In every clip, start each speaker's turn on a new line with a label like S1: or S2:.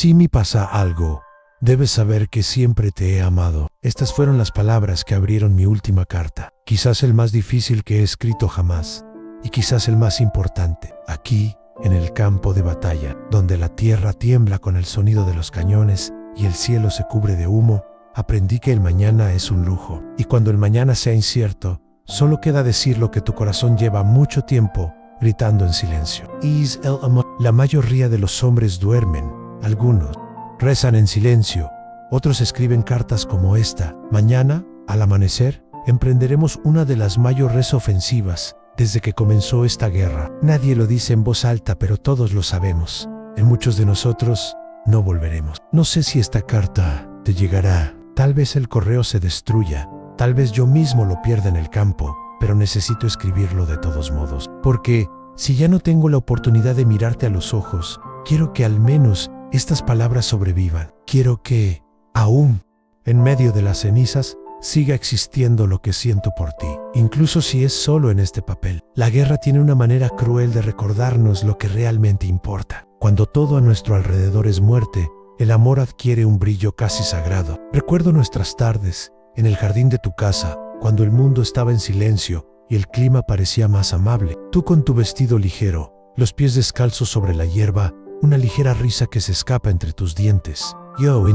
S1: Si me pasa algo, debes saber que siempre te he amado. Estas fueron las palabras que abrieron mi última carta. Quizás el más difícil que he escrito jamás, y quizás el más importante. Aquí, en el campo de batalla, donde la tierra tiembla con el sonido de los cañones y el cielo se cubre de humo, aprendí que el mañana es un lujo. Y cuando el mañana sea incierto, solo queda decir lo que tu corazón lleva mucho tiempo gritando en silencio. Es el amor. La mayoría de los hombres duermen. Algunos rezan en silencio. Otros escriben cartas como esta. Mañana, al amanecer, emprenderemos una de las mayores ofensivas desde que comenzó esta guerra. Nadie lo dice en voz alta, pero todos lo sabemos. En muchos de nosotros no volveremos. No sé si esta carta te llegará. Tal vez el correo se destruya. Tal vez yo mismo lo pierda en el campo, pero necesito escribirlo de todos modos. Porque si ya no tengo la oportunidad de mirarte a los ojos, quiero que al menos estas palabras sobrevivan. Quiero que, aún en medio de las cenizas, siga existiendo lo que siento por ti, incluso si es solo en este papel. La guerra tiene una manera cruel de recordarnos lo que realmente importa. Cuando todo a nuestro alrededor es muerte, el amor adquiere un brillo casi sagrado. Recuerdo nuestras tardes en el jardín de tu casa, cuando el mundo estaba en silencio y el clima parecía más amable. Tú con tu vestido ligero, los pies descalzos sobre la hierba, una ligera risa que se escapa entre tus dientes. Yo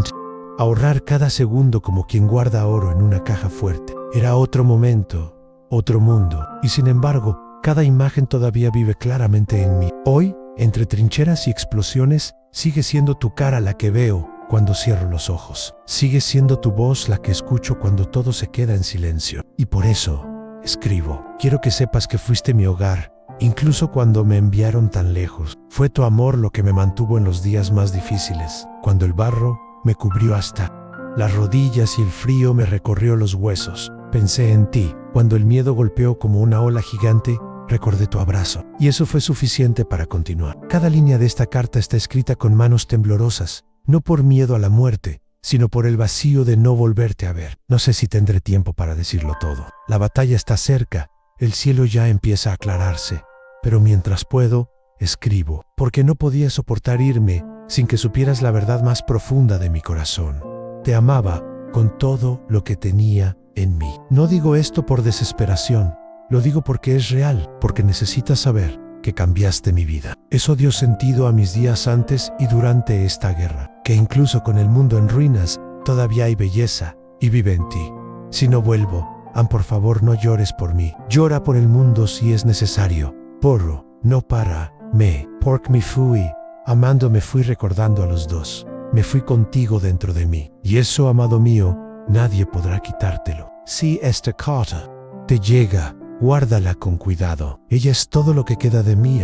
S1: ahorrar cada segundo como quien guarda oro en una caja fuerte. Era otro momento, otro mundo, y sin embargo, cada imagen todavía vive claramente en mí. Hoy, entre trincheras y explosiones, sigue siendo tu cara la que veo cuando cierro los ojos. Sigue siendo tu voz la que escucho cuando todo se queda en silencio. Y por eso, escribo. Quiero que sepas que fuiste mi hogar, incluso cuando me enviaron tan lejos. Fue tu amor lo que me mantuvo en los días más difíciles, cuando el barro me cubrió hasta las rodillas y el frío me recorrió los huesos. Pensé en ti. Cuando el miedo golpeó como una ola gigante, recordé tu abrazo. Y eso fue suficiente para continuar. Cada línea de esta carta está escrita con manos temblorosas, no por miedo a la muerte, sino por el vacío de no volverte a ver. No sé si tendré tiempo para decirlo todo. La batalla está cerca, el cielo ya empieza a aclararse, pero mientras puedo, escribo, porque no podía soportar irme sin que supieras la verdad más profunda de mi corazón. Te amaba con todo lo que tenía en mí. No digo esto por desesperación, lo digo porque es real, porque necesitas saber que cambiaste mi vida. Eso dio sentido a mis días antes y durante esta guerra, que incluso con el mundo en ruinas, todavía hay belleza y vive en ti. Si no vuelvo, por favor no llores por mí. Llora por el mundo si es necesario. Porro, no para, porque me fui. Amando me fui recordando a los dos. Me fui contigo dentro de mí. Y eso, amado mío, nadie podrá quitártelo. Si esta carta te llega, guárdala con cuidado. Ella es todo lo que queda de mí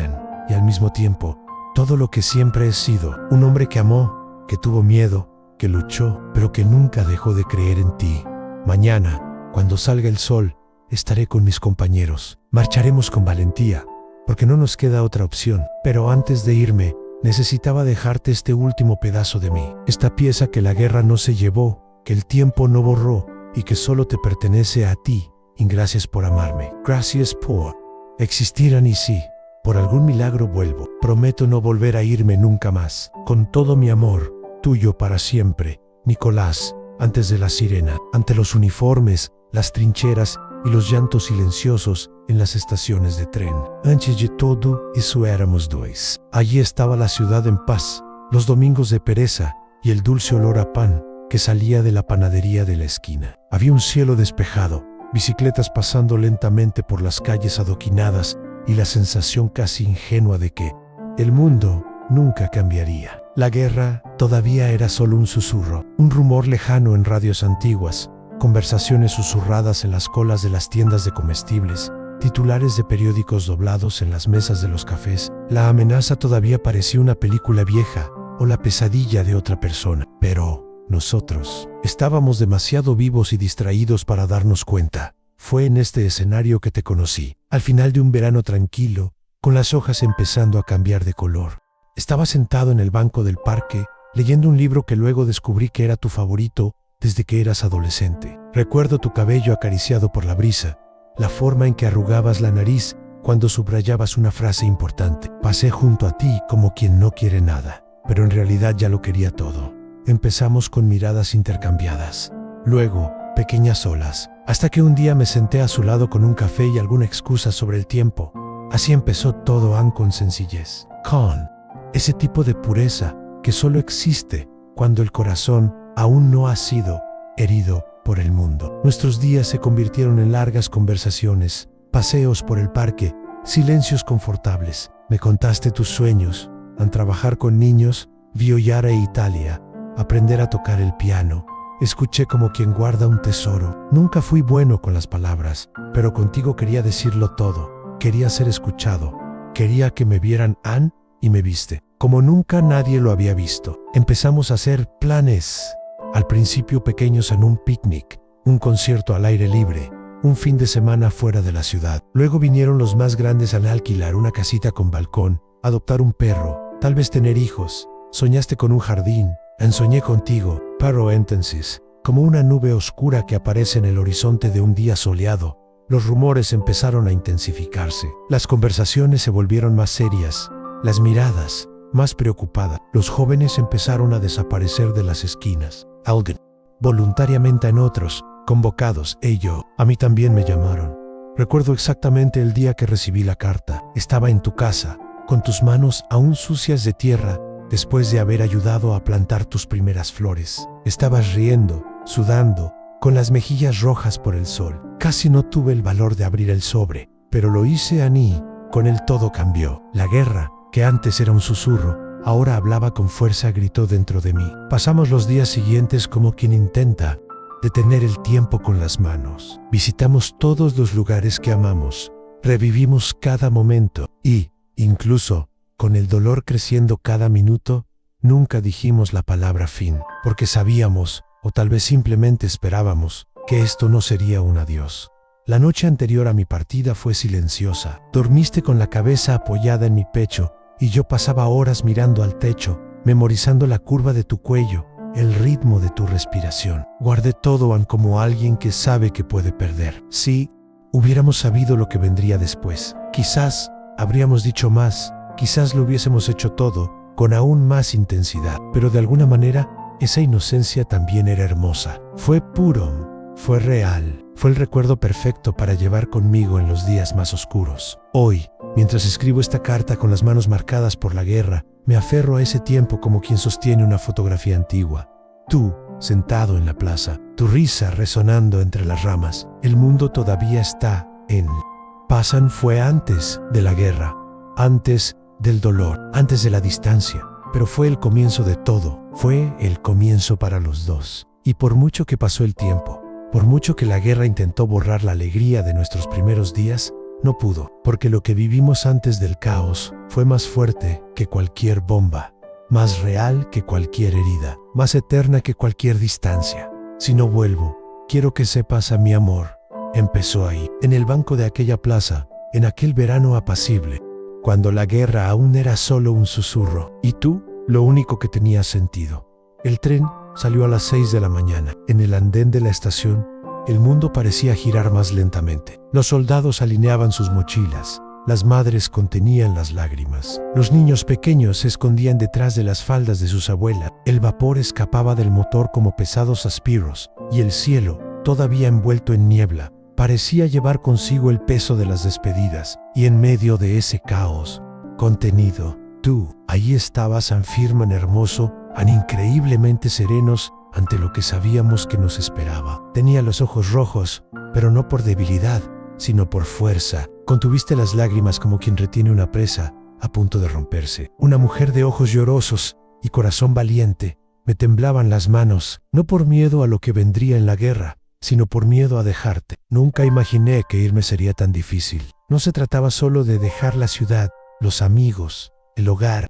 S1: y al mismo tiempo, todo lo que siempre he sido. Un hombre que amó, que tuvo miedo, que luchó, pero que nunca dejó de creer en ti. Mañana, cuando salga el sol, estaré con mis compañeros. Marcharemos con valentía, porque no nos queda otra opción. Pero antes de irme, necesitaba dejarte este último pedazo de mí. Esta pieza que la guerra no se llevó, que el tiempo no borró y que solo te pertenece a ti. Y gracias por amarme. Gracias por existir, y sí, por algún milagro vuelvo. Prometo no volver a irme nunca más. Con todo mi amor, tuyo para siempre, Nicolás. Antes de la sirena, ante los uniformes, las trincheras y los llantos silenciosos en las estaciones de tren. Antes de todo, eso éramos dos. Allí estaba la ciudad en paz, los domingos de pereza y el dulce olor a pan que salía de la panadería de la esquina. Había un cielo despejado, bicicletas pasando lentamente por las calles adoquinadas y la sensación casi ingenua de que el mundo nunca cambiaría. La guerra todavía era solo un susurro, un rumor lejano en radios antiguas, conversaciones susurradas en las colas de las tiendas de comestibles, titulares de periódicos doblados en las mesas de los cafés. La amenaza todavía parecía una película vieja o la pesadilla de otra persona, pero nosotros estábamos demasiado vivos y distraídos para darnos cuenta. Fue en este escenario que te conocí, al final de un verano tranquilo, con las hojas empezando a cambiar de color. Estaba sentado en el banco del parque, leyendo un libro que luego descubrí que era tu favorito desde que eras adolescente. Recuerdo tu cabello acariciado por la brisa, la forma en que arrugabas la nariz cuando subrayabas una frase importante. Pasé junto a ti como quien no quiere nada. pero en realidad ya lo quería todo. Empezamos con miradas intercambiadas, luego pequeñas olas, hasta que un día me senté a su lado con un café y alguna excusa sobre el tiempo. Así empezó todo, con sencillez, con ese tipo de pureza que solo existe cuando el corazón aún no ha sido herido por el mundo. Nuestros días se convirtieron en largas conversaciones, paseos por el parque, silencios confortables. Me contaste tus sueños, en trabajar con niños, viollar e Italia, aprender a tocar el piano. Escuché como quien guarda un tesoro. Nunca fui bueno con las palabras, pero contigo quería decirlo todo. Quería ser escuchado. Quería que me vieran, y me viste como nunca nadie lo había visto. Empezamos a hacer planes. Al principio pequeños, en un picnic, un concierto al aire libre, un fin de semana fuera de la ciudad. Luego vinieron los más grandes, en alquilar una casita con balcón, adoptar un perro, tal vez tener hijos. Soñaste con un jardín. Soñé contigo, pero entonces, como una nube oscura que aparece en el horizonte de un día soleado, los rumores empezaron a intensificarse. Las conversaciones se volvieron más serias, las miradas más preocupadas. Los jóvenes empezaron a desaparecer de las esquinas. Alguien, voluntariamente, en otros, convocados. A mí también me llamaron. Recuerdo exactamente el día que recibí la carta. Estaba en tu casa, con tus manos aún sucias de tierra, después de haber ayudado a plantar tus primeras flores. Estabas riendo, sudando, con las mejillas rojas por el sol. Casi no tuve el valor de abrir el sobre, pero lo hice, Annie. Con él todo cambió. La guerra, que antes era un susurro, ahora hablaba con fuerza, gritó dentro de mí. Pasamos los días siguientes como quien intenta detener el tiempo con las manos. Visitamos todos los lugares que amamos, revivimos cada momento y, incluso, con el dolor creciendo cada minuto, nunca dijimos la palabra fin, porque sabíamos, o tal vez simplemente esperábamos, que esto no sería un adiós. La noche anterior a mi partida fue silenciosa. Dormiste con la cabeza apoyada en mi pecho, y yo pasaba horas mirando al techo, memorizando la curva de tu cuello, el ritmo de tu respiración. Guardé todo, como alguien que sabe que puede perder. Si hubiéramos sabido lo que vendría después, quizás habríamos dicho más. Quizás lo hubiésemos hecho todo con aún más intensidad, pero de alguna manera esa inocencia también era hermosa. Fue puro, fue real, fue el recuerdo perfecto para llevar conmigo en los días más oscuros. Hoy, mientras escribo esta carta con las manos marcadas por la guerra, me aferro a ese tiempo como quien sostiene una fotografía antigua. Tú, sentado en la plaza, tu risa resonando entre las ramas. El mundo todavía está en Pasan. Fue antes de la guerra, antes del dolor, antes de la distancia, pero fue el comienzo de todo. Fue el comienzo para los dos. Y por mucho que pasó el tiempo, por mucho que la guerra intentó borrar la alegría de nuestros primeros días, no pudo, porque lo que vivimos antes del caos fue más fuerte que cualquier bomba, más real que cualquier herida, más eterna que cualquier distancia. Si no vuelvo, quiero que sepas, mi amor, empezó ahí, en el banco de aquella plaza, en aquel verano apacible, cuando la guerra aún era solo un susurro, y tú, lo único que tenía sentido. El tren salió a las 6 de la mañana. En el andén de la estación, el mundo parecía girar más lentamente. Los soldados alineaban sus mochilas, las madres contenían las lágrimas, los niños pequeños se escondían detrás de las faldas de sus abuelas. El vapor escapaba del motor como pesados suspiros, y el cielo, todavía envuelto en niebla, parecía llevar consigo el peso de las despedidas. Y en medio de ese caos, contenido, tú, ahí estabas, tan firme, hermoso, tan increíblemente serenos ante lo que sabíamos que nos esperaba. Tenía los ojos rojos, pero no por debilidad, sino por fuerza. Contuviste las lágrimas como quien retiene una presa a punto de romperse. Una mujer de ojos llorosos y corazón valiente. Me temblaban las manos, no por miedo a lo que vendría en la guerra, sino por miedo a dejarte. Nunca imaginé que irme sería tan difícil. No se trataba solo de dejar la ciudad, los amigos, el hogar,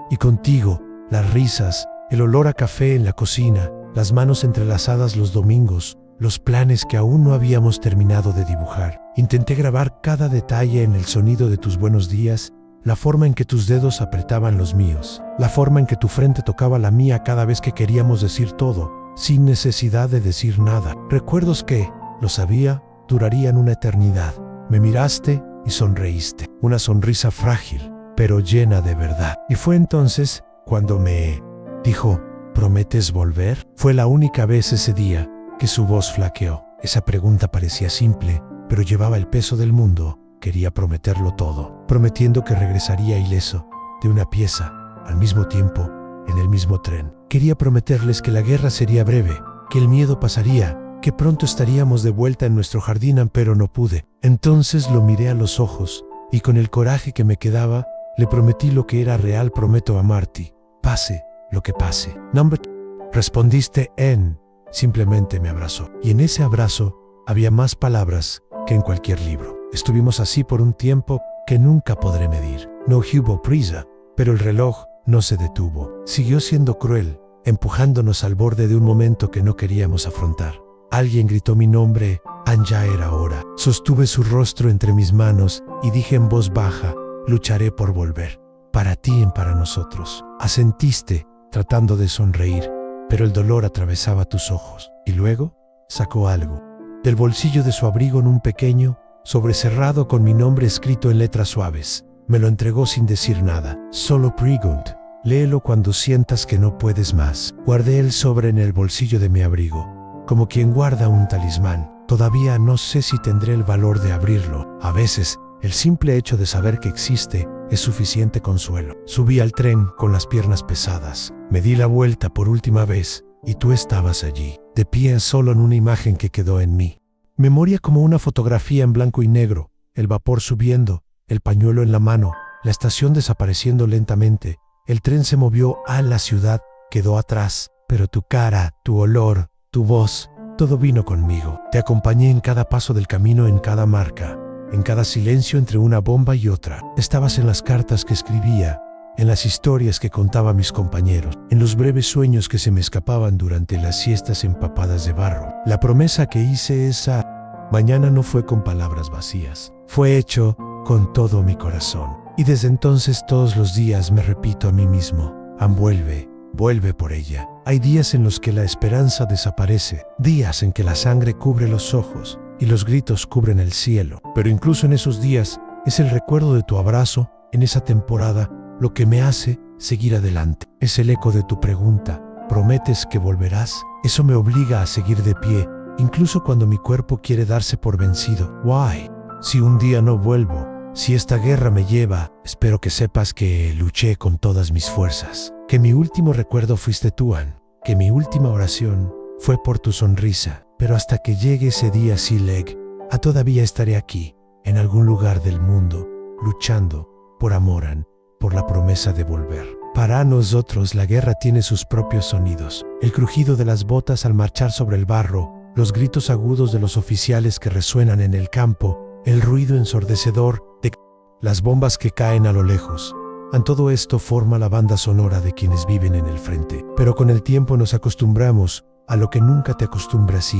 S1: y contigo, las risas, el olor a café en la cocina, las manos entrelazadas los domingos, los planes que aún no habíamos terminado de dibujar. Intenté grabar cada detalle en el sonido de tus buenos días, la forma en que tus dedos apretaban los míos, la forma en que tu frente tocaba la mía cada vez que queríamos decir todo, sin necesidad de decir nada. Recuerdos que, lo sabía, durarían una eternidad. Me miraste y sonreíste. Una sonrisa frágil, pero llena de verdad. Y fue entonces cuando me dijo, ¿prometes volver? Fue la única vez ese día que su voz flaqueó. Esa pregunta parecía simple, pero llevaba el peso del mundo. Quería prometerlo todo, prometiendo que regresaría ileso de una pieza, al mismo tiempo, en el mismo tren. Quería prometerles que la guerra sería breve, que el miedo pasaría, que pronto estaríamos de vuelta en nuestro jardín, pero no pude. Entonces lo miré a los ojos y con el coraje que me quedaba, le prometí lo que era real: prometo amarte, pase lo que pase. Respondiste en. Simplemente me abrazó. Y en ese abrazo había más palabras que en cualquier libro. Estuvimos así por un tiempo que nunca podré medir. No hubo prisa, pero el reloj no se detuvo. Siguió siendo cruel, empujándonos al borde de un momento que no queríamos afrontar. Alguien gritó mi nombre. Ya era hora. Sostuve su rostro entre mis manos y dije en voz baja: lucharé por volver. Para ti y para nosotros. Asentiste, tratando de sonreír, pero el dolor atravesaba tus ojos. Y luego sacó algo del bolsillo de su abrigo, en un pequeño sobre cerrado con mi nombre escrito en letras suaves. Me lo entregó sin decir nada. Solo pregunt. Léelo cuando sientas que no puedes más. Guardé el sobre en el bolsillo de mi abrigo, como quien guarda un talismán. Todavía no sé si tendré el valor de abrirlo. A veces, el simple hecho de saber que existe es suficiente consuelo. Subí al tren con las piernas pesadas. Me di la vuelta por última vez y tú estabas allí, de pie solo en una imagen que quedó en mí. Memoria como una fotografía en blanco y negro, el vapor subiendo, el pañuelo en la mano, la estación desapareciendo lentamente. El tren se movió, la ciudad quedó atrás, pero tu cara, tu olor, tu voz, todo vino conmigo. Te acompañé en cada paso del camino, en cada marca, en cada silencio entre una bomba y otra. Estabas en las cartas que escribía, en las historias que contaba a mis compañeros, en los breves sueños que se me escapaban durante las siestas empapadas de barro. La promesa que hice esa mañana no fue con palabras vacías, fue hecho con todo mi corazón. Y desde entonces todos los días me repito a mí mismo: vuelve por ella. Hay días en los que la esperanza desaparece, días en que la sangre cubre los ojos y los gritos cubren el cielo. Pero incluso en esos días es el recuerdo de tu abrazo en esa temporada lo que me hace seguir adelante. Es el eco de tu pregunta: ¿prometes que volverás? Eso me obliga a seguir de pie, incluso cuando mi cuerpo quiere darse por vencido. Why? Si un día no vuelvo, si esta guerra me lleva, espero que sepas que luché con todas mis fuerzas, que mi último recuerdo fuiste tú, que mi última oración fue por tu sonrisa. Pero hasta que llegue ese día, Sileg, todavía estaré aquí, en algún lugar del mundo, luchando por amor, por la promesa de volver. Para nosotros la guerra tiene sus propios sonidos: el crujido de las botas al marchar sobre el barro, los gritos agudos de los oficiales que resuenan en el campo, el ruido ensordecedor de las bombas que caen a lo lejos. Todo esto forma la banda sonora de quienes viven en el frente. Pero con el tiempo nos acostumbramos a lo que nunca te acostumbras,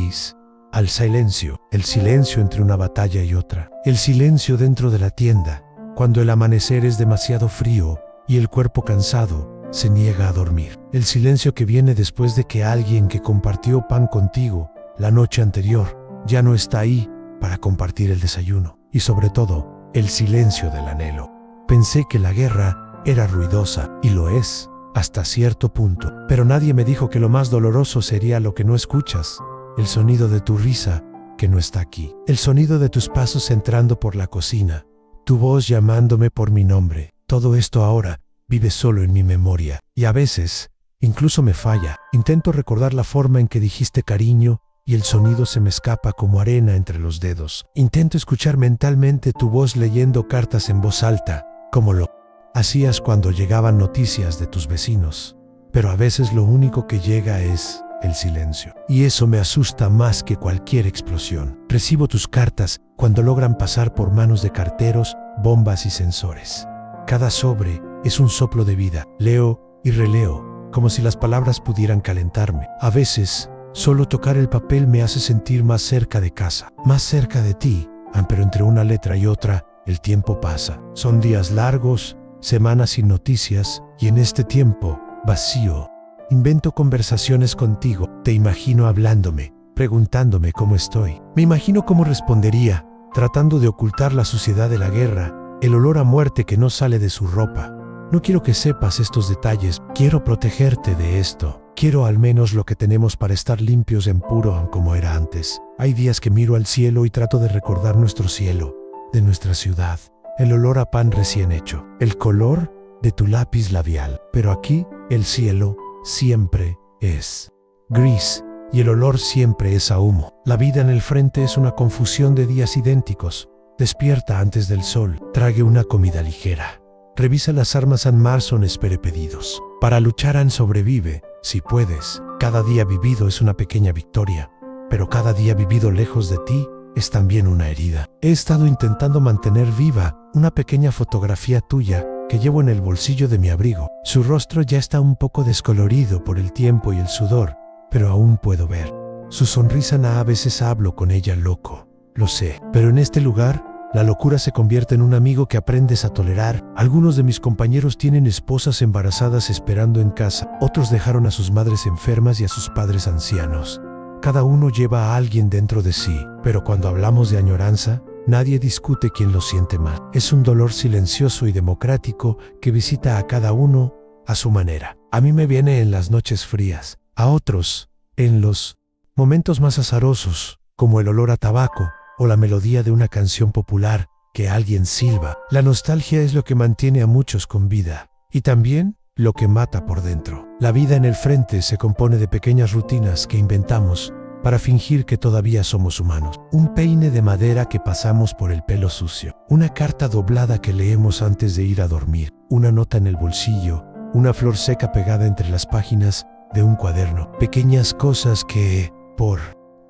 S1: al silencio. El silencio entre una batalla y otra. El silencio dentro de la tienda, cuando el amanecer es demasiado frío y el cuerpo cansado se niega a dormir. El silencio que viene después de que alguien que compartió pan contigo la noche anterior ya no está ahí para compartir el desayuno. Y sobre todo, el silencio del anhelo. Pensé que la guerra era ruidosa, y lo es, hasta cierto punto. Pero nadie me dijo que lo más doloroso sería lo que no escuchas: el sonido de tu risa, que no está aquí. El sonido de tus pasos entrando por la cocina, tu voz llamándome por mi nombre. Todo esto ahora vive solo en mi memoria, y a veces incluso me falla. Intento recordar la forma en que dijiste cariño, y el sonido se me escapa como arena entre los dedos. Intento escuchar mentalmente tu voz leyendo cartas en voz alta, como lo hacías cuando llegaban noticias de tus vecinos. Pero a veces lo único que llega es el silencio. Y eso me asusta más que cualquier explosión. Recibo tus cartas cuando logran pasar por manos de carteros, bombas y sensores. Cada sobre es un soplo de vida. Leo y releo, como si las palabras pudieran calentarme. A veces, solo tocar el papel me hace sentir más cerca de casa, más cerca de ti. Pero entre una letra y otra, el tiempo pasa. Son días largos, semanas sin noticias, y en este tiempo vacío, invento conversaciones contigo. Te imagino hablándome, preguntándome cómo estoy. Me imagino cómo respondería, tratando de ocultar la suciedad de la guerra, el olor a muerte que no sale de su ropa. No quiero que sepas estos detalles, quiero protegerte de esto. Quiero al menos lo que tenemos para estar limpios en puro como era antes. Hay días que miro al cielo y trato de recordar nuestro cielo, de nuestra ciudad. El olor a pan recién hecho, el color de tu lápiz labial. Pero aquí, el cielo siempre es gris y el olor siempre es a humo. La vida en el frente es una confusión de días idénticos. Despierta antes del sol, trague una comida ligera. Revisa las armas en mar son espere pedidos. Para luchar en sobrevive, si puedes. Cada día vivido es una pequeña victoria, pero cada día vivido lejos de ti es también una herida. He estado intentando mantener viva una pequeña fotografía tuya que llevo en el bolsillo de mi abrigo. Su rostro ya está un poco descolorido por el tiempo y el sudor, pero aún puedo ver. Su sonrisa a veces hablo con ella loco, lo sé, pero en este lugar la locura se convierte en un amigo que aprendes a tolerar. Algunos de mis compañeros tienen esposas embarazadas esperando en casa. Otros dejaron a sus madres enfermas y a sus padres ancianos. Cada uno lleva a alguien dentro de sí, pero cuando hablamos de añoranza, nadie discute quién lo siente más. Es un dolor silencioso y democrático que visita a cada uno a su manera. A mí me viene en las noches frías, a otros en los momentos más azarosos, como el olor a tabaco o la melodía de una canción popular que alguien silba. La nostalgia es lo que mantiene a muchos con vida y también lo que mata por dentro. La vida en el frente se compone de pequeñas rutinas que inventamos para fingir que todavía somos humanos. Un peine de madera que pasamos por el pelo sucio, una carta doblada que leemos antes de ir a dormir, una nota en el bolsillo, una flor seca pegada entre las páginas de un cuaderno. Pequeñas cosas que, por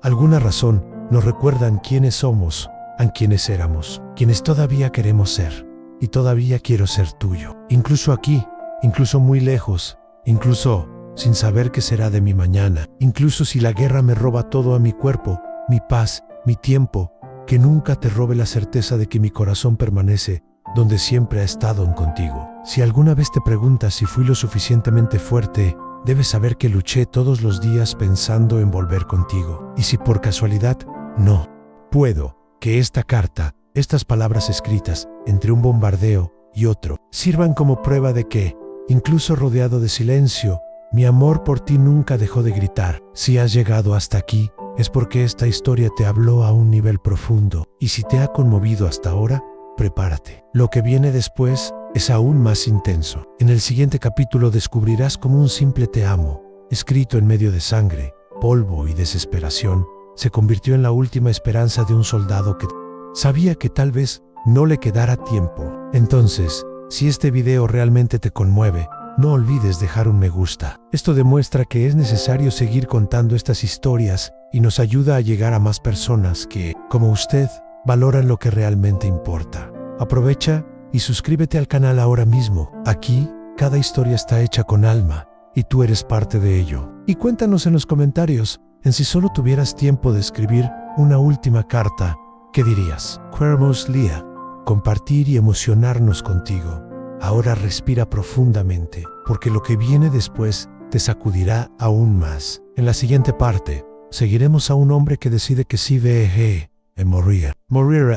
S1: alguna razón, nos recuerdan quiénes somos, a quiénes éramos, quienes todavía queremos ser. Y todavía quiero ser tuyo. Incluso aquí, incluso muy lejos, incluso sin saber qué será de mi mañana, incluso si la guerra me roba todo a mi cuerpo, mi paz, mi tiempo, que nunca te robe la certeza de que mi corazón permanece donde siempre ha estado contigo. Si alguna vez te preguntas si fui lo suficientemente fuerte, debes saber que luché todos los días pensando en volver contigo. Y si por casualidad no puedo, que esta carta, estas palabras escritas entre un bombardeo y otro, sirvan como prueba de que, incluso rodeado de silencio, mi amor por ti nunca dejó de gritar. Si has llegado hasta aquí, es porque esta historia te habló a un nivel profundo, y si te ha conmovido hasta ahora, prepárate. Lo que viene después es aún más intenso. En el siguiente capítulo descubrirás cómo un simple te amo, escrito en medio de sangre, polvo y desesperación, se convirtió en la última esperanza de un soldado que sabía que tal vez no le quedara tiempo. Entonces, si este video realmente te conmueve, no olvides dejar un me gusta. Esto demuestra que es necesario seguir contando estas historias y nos ayuda a llegar a más personas que, como usted, valoran lo que realmente importa. Aprovecha y suscríbete al canal ahora mismo. Aquí, cada historia está hecha con alma y tú eres parte de ello. Y cuéntanos en los comentarios, en si solo tuvieras tiempo de escribir una última carta, ¿qué dirías? Queremos Lía, compartir y emocionarnos contigo. Ahora respira profundamente, porque lo que viene después te sacudirá aún más. En la siguiente parte, seguiremos a un hombre que decide que sí ve en morir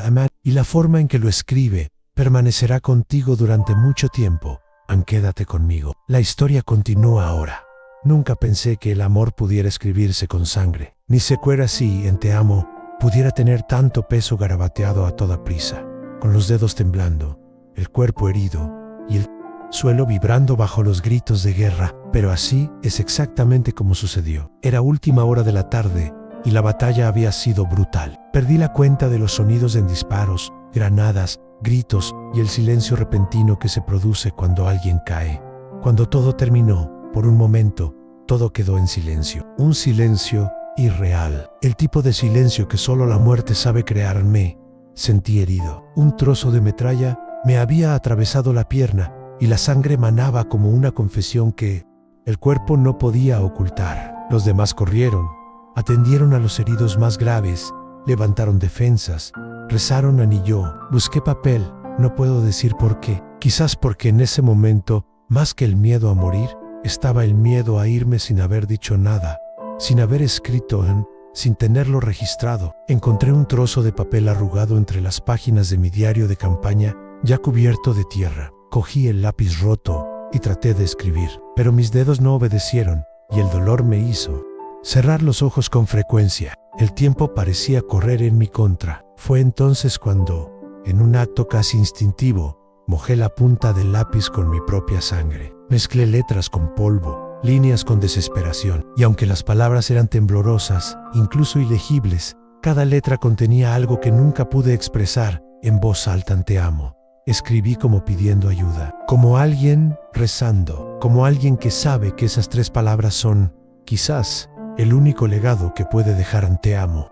S1: amar, y la forma en que lo escribe permanecerá contigo durante mucho tiempo. Quédate conmigo. La historia continúa ahora. Nunca pensé que el amor pudiera escribirse con sangre, ni secuera si en te amo pudiera tener tanto peso garabateado a toda prisa, con los dedos temblando, el cuerpo herido y el suelo vibrando bajo los gritos de guerra. Pero así es exactamente como sucedió. Era última hora de la tarde y la batalla había sido brutal. Perdí la cuenta de los sonidos en disparos, granadas, gritos y el silencio repentino que se produce cuando alguien cae. Cuando todo terminó, por un momento, todo quedó en silencio. Un silencio irreal. El tipo de silencio que solo la muerte sabe crear. Me sentí herido. Un trozo de metralla me había atravesado la pierna y la sangre manaba como una confesión que el cuerpo no podía ocultar. Los demás corrieron, atendieron a los heridos más graves, levantaron defensas, rezaron y yo busqué papel. No puedo decir por qué. Quizás porque en ese momento, más que el miedo a morir, estaba el miedo a irme sin haber dicho nada, sin haber escrito, sin tenerlo registrado. Encontré un trozo de papel arrugado entre las páginas de mi diario de campaña ya cubierto de tierra. Cogí el lápiz roto y traté de escribir, pero mis dedos no obedecieron y el dolor me hizo cerrar los ojos con frecuencia. El tiempo parecía correr en mi contra. Fue entonces cuando, en un acto casi instintivo, mojé la punta del lápiz con mi propia sangre. Mezclé letras con polvo, líneas con desesperación, y aunque las palabras eran temblorosas, incluso ilegibles, cada letra contenía algo que nunca pude expresar en voz alta. Te amo. Escribí como pidiendo ayuda, como alguien rezando, como alguien que sabe que esas 3 palabras son, quizás, el único legado que puede dejar. Te amo.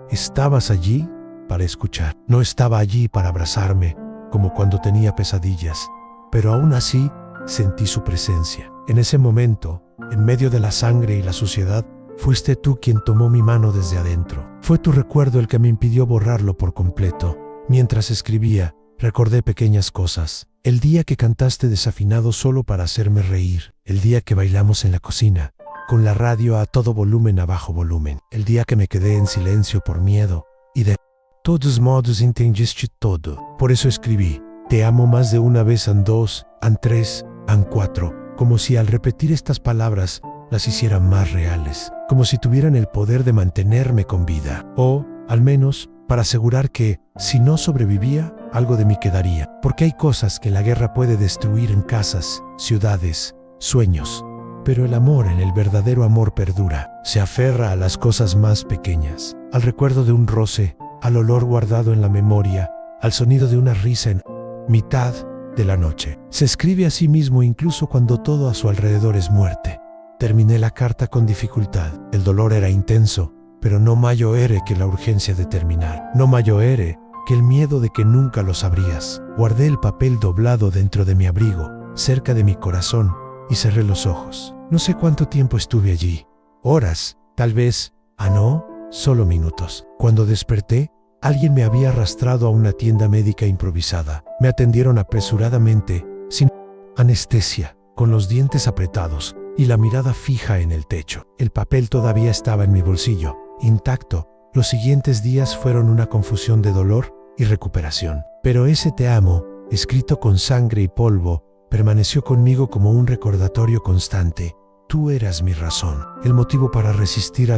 S1: ¿Estabas allí para escuchar? No estaba allí para abrazarme, como cuando tenía pesadillas, pero aún así sentí su presencia. En ese momento, en medio de la sangre y la suciedad, fuiste tú quien tomó mi mano desde adentro. Fue tu recuerdo el que me impidió borrarlo por completo. Mientras escribía, recordé pequeñas cosas. El día que cantaste desafinado solo para hacerme reír. El día que bailamos en la cocina, con la radio a todo volumen a bajo volumen. El día que me quedé en silencio por miedo y de todos modos entendiste todo. Por eso escribí, te amo más de una vez, en 2, en 3, en 4, como si al repetir estas palabras las hicieran más reales, como si tuvieran el poder de mantenerme con vida, o, al menos, para asegurar que, si no sobrevivía, algo de mí quedaría. Porque hay cosas que la guerra puede destruir en casas, ciudades, sueños, pero el amor, en el verdadero amor, perdura. Se aferra a las cosas más pequeñas, al recuerdo de un roce, al olor guardado en la memoria, al sonido de una risa en mitad de la noche. Se escribe a sí mismo incluso cuando todo a su alrededor es muerte. Terminé la carta con dificultad. El dolor era intenso, pero no mayor era que la urgencia de terminar. No mayor era que el miedo de que nunca lo sabrías. Guardé el papel doblado dentro de mi abrigo, cerca de mi corazón, y cerré los ojos. No sé cuánto tiempo estuve allí. Horas, tal vez. No, solo minutos. Cuando desperté, alguien me había arrastrado a una tienda médica improvisada. Me atendieron apresuradamente, sin anestesia, con los dientes apretados y la mirada fija en el techo. El papel todavía estaba en mi bolsillo, intacto. Los siguientes días fueron una confusión de dolor y recuperación. Pero ese te amo, escrito con sangre y polvo, permaneció conmigo como un recordatorio constante. Tú eras mi razón, el motivo para resistir,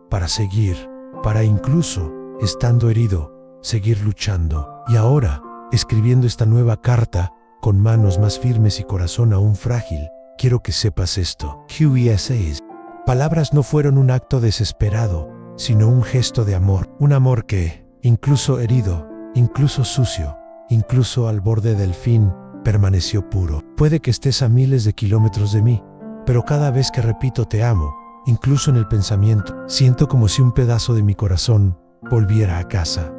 S1: para seguir, para incluso, estando herido, seguir luchando. Y ahora, escribiendo esta nueva carta, con manos más firmes y corazón aún frágil, quiero que sepas esto. QESAs. Palabras no fueron un acto desesperado, sino un gesto de amor. Un amor que, incluso herido, incluso sucio, incluso al borde del fin, permaneció puro. Puede que estés a miles de kilómetros de mí, pero cada vez que repito te amo, incluso en el pensamiento, siento como si un pedazo de mi corazón volviera a casa.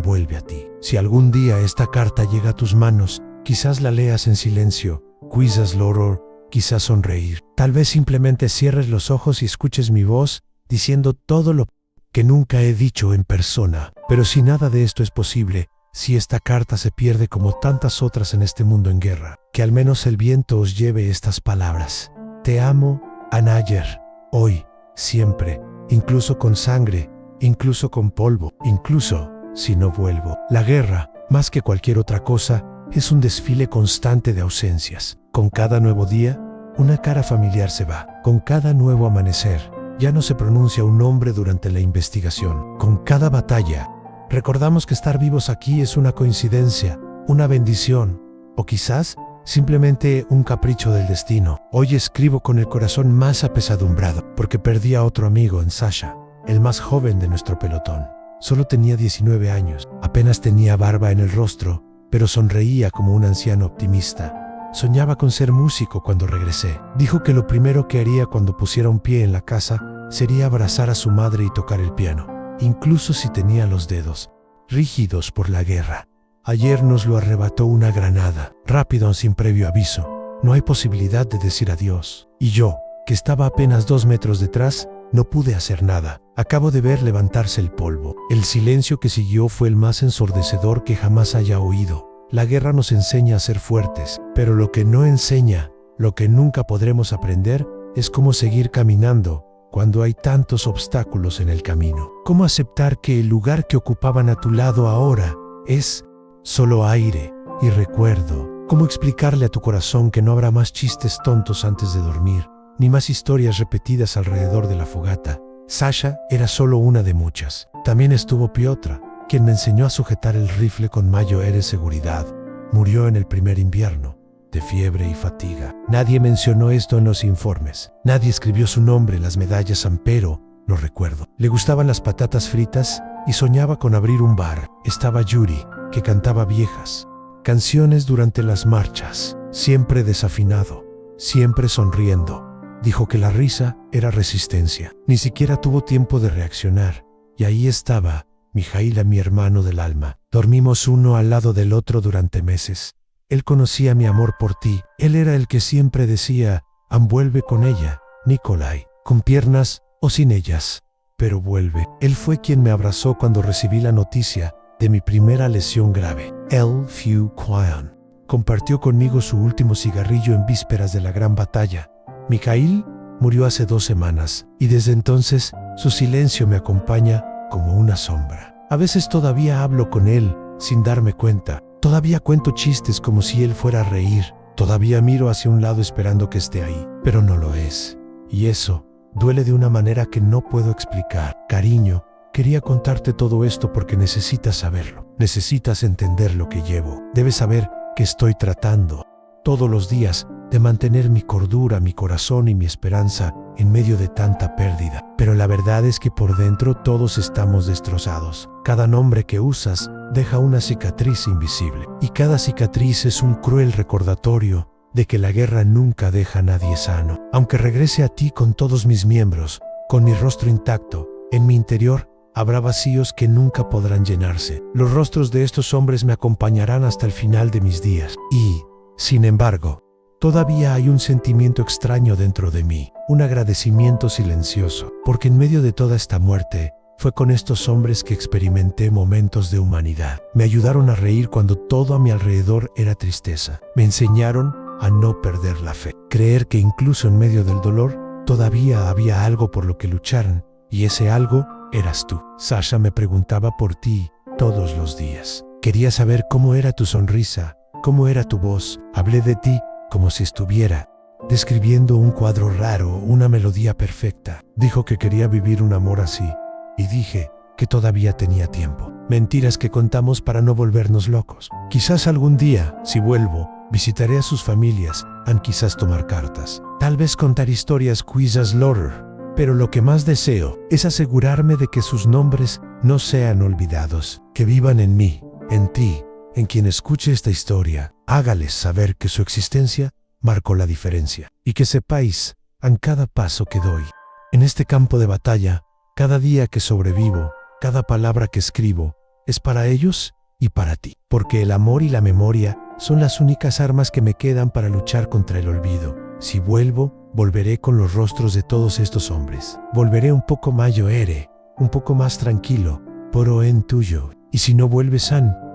S1: Vuelve a ti. Si algún día esta carta llega a tus manos, quizás la leas en silencio, quizás llorar, quizás sonreír. Tal vez simplemente cierres los ojos y escuches mi voz diciendo todo lo que nunca he dicho en persona. Pero si nada de esto es posible, si esta carta se pierde como tantas otras en este mundo en guerra, que al menos el viento os lleve estas palabras. Te amo, ayer, hoy, siempre, incluso con sangre, incluso con polvo, incluso si no vuelvo. La guerra, más que cualquier otra cosa, es un desfile constante de ausencias. Con cada nuevo día, una cara familiar se va. Con cada nuevo amanecer, ya no se pronuncia un nombre durante la investigación. Con cada batalla, recordamos que estar vivos aquí es una coincidencia, una bendición, o quizás simplemente un capricho del destino. Hoy escribo con el corazón más apesadumbrado, porque perdí a otro amigo en Sasha, el más joven de nuestro pelotón. Solo tenía 19 años, apenas tenía barba en el rostro, pero sonreía como un anciano optimista. Soñaba con ser músico cuando regresé. Dijo que lo primero que haría cuando pusiera un pie en la casa sería abrazar a su madre y tocar el piano, incluso si tenía los dedos rígidos por la guerra. Ayer nos lo arrebató una granada, rápido sin previo aviso. No hay posibilidad de decir adiós. Y yo, que estaba apenas 2 metros detrás, no pude hacer nada. Acabo de ver levantarse el polvo. El silencio que siguió fue el más ensordecedor que jamás haya oído. La guerra nos enseña a ser fuertes, pero lo que no enseña, lo que nunca podremos aprender, es cómo seguir caminando cuando hay tantos obstáculos en el camino. Cómo aceptar que el lugar que ocupaban a tu lado ahora es solo aire, Y recuerdo cómo explicarle a tu corazón que no habrá más chistes tontos antes de dormir, ni más historias repetidas alrededor de la fogata. Sasha era solo una de muchas. También estuvo Piotr, quien me enseñó a sujetar el rifle con mayor seguridad. Murió en el primer invierno, de fiebre y fatiga. Nadie mencionó esto en los informes. Nadie escribió su nombre en las medallas, pero lo recuerdo. Le gustaban las patatas fritas y soñaba con abrir un bar. Estaba Yuri, que cantaba viejas canciones durante las marchas, siempre desafinado, siempre sonriendo. Dijo que la risa era resistencia. Ni siquiera tuvo tiempo de reaccionar. Y ahí estaba Mijaila, mi hermano del alma. Dormimos uno al lado del otro durante meses. Él conocía mi amor por ti. Él era el que siempre decía, vuelve con ella, Nikolai, con piernas o sin ellas, pero vuelve. Él fue quien me abrazó cuando recibí la noticia de mi primera lesión grave. El Fu Quan compartió conmigo su último cigarrillo en vísperas de la gran batalla. Mikhail murió hace 2 semanas y desde entonces su silencio me acompaña como una sombra. A veces todavía hablo con él sin darme cuenta. Todavía cuento chistes como si él fuera a reír. Todavía miro hacia un lado esperando que esté ahí, pero no lo es. Y eso duele de una manera que no puedo explicar. Cariño, quería contarte todo esto porque necesitas saberlo. Necesitas entender lo que llevo. Debes saber que estoy tratando todos los días de mantener mi cordura, mi corazón y mi esperanza en medio de tanta pérdida. Pero la verdad es que por dentro todos estamos destrozados. Cada nombre que usas deja una cicatriz invisible. Y cada cicatriz es un cruel recordatorio de que la guerra nunca deja a nadie sano. Aunque regrese a ti con todos mis miembros, con mi rostro intacto, en mi interior habrá vacíos que nunca podrán llenarse. Los rostros de estos hombres me acompañarán hasta el final de mis días. Y, sin embargo, todavía hay un sentimiento extraño dentro de mí, un agradecimiento silencioso, porque en medio de toda esta muerte, fue con estos hombres que experimenté momentos de humanidad. Me ayudaron a reír cuando todo a mi alrededor era tristeza. Me enseñaron a no perder la fe, creer que incluso en medio del dolor, todavía había algo por lo que lucharan, y ese algo eras tú. Sasha me preguntaba por ti todos los días. Quería saber cómo era tu sonrisa, cómo era tu voz. Hablé de ti como si estuviera describiendo un cuadro raro, una melodía perfecta. Dijo que quería vivir un amor así, y dije que todavía tenía tiempo. Mentiras que contamos para no volvernos locos. Quizás algún día, si vuelvo, visitaré a sus familias, quizás tomar cartas. Tal vez contar historias quizás Lauder. Pero lo que más deseo es asegurarme de que sus nombres no sean olvidados, que vivan en mí, en ti, en quien escuche esta historia. Hágales saber que su existencia marcó la diferencia y que sepáis, en cada paso que doy, en este campo de batalla, cada día que sobrevivo, cada palabra que escribo, es para ellos y para ti. Porque el amor y la memoria son las únicas armas que me quedan para luchar contra el olvido. Si vuelvo, volveré con los rostros de todos estos hombres. Volveré un poco más lloere, un poco más tranquilo, pero en tuyo. Y si no vuelves,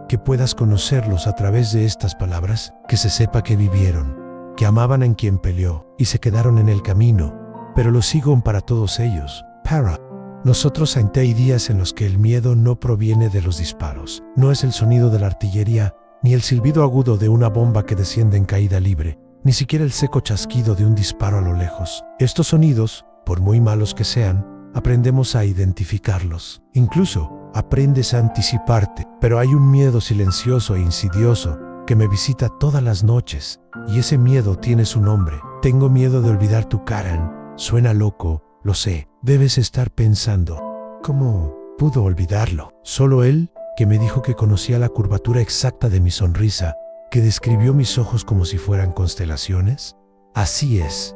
S1: que puedas conocerlos a través de estas palabras, que se sepa que vivieron, que amaban en quien peleó y se quedaron en el camino, pero lo sigo para todos ellos. Para nosotros hay días en los que el miedo no proviene de los disparos, no es el sonido de la artillería, ni el silbido agudo de una bomba que desciende en caída libre, ni siquiera el seco chasquido de un disparo a lo lejos. Estos sonidos, por muy malos que sean, aprendemos a identificarlos. Incluso, aprendes a anticiparte, pero hay un miedo silencioso e insidioso que me visita todas las noches, y ese miedo tiene su nombre. Tengo miedo de olvidar tu cara. Suena loco, lo sé. Debes estar pensando, ¿cómo pudo olvidarlo? Solo él, que me dijo que conocía la curvatura exacta de mi sonrisa, que describió mis ojos como si fueran constelaciones. Así es.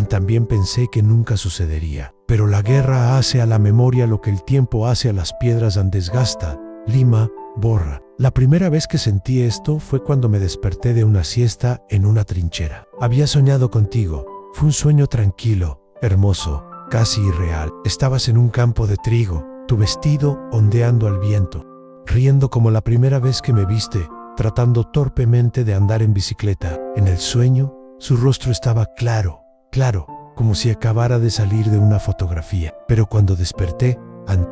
S1: También pensé que nunca sucedería. Pero la guerra hace a la memoria lo que el tiempo hace a las piedras, desgasta, lima, borra. La primera vez que sentí esto fue cuando me desperté de una siesta en una trinchera. Había soñado contigo. Fue un sueño tranquilo, hermoso, casi irreal. Estabas en un campo de trigo, tu vestido ondeando al viento, riendo como la primera vez que me viste, tratando torpemente de andar en bicicleta. En el sueño, su rostro estaba claro, como si acabara de salir de una fotografía. Pero cuando desperté,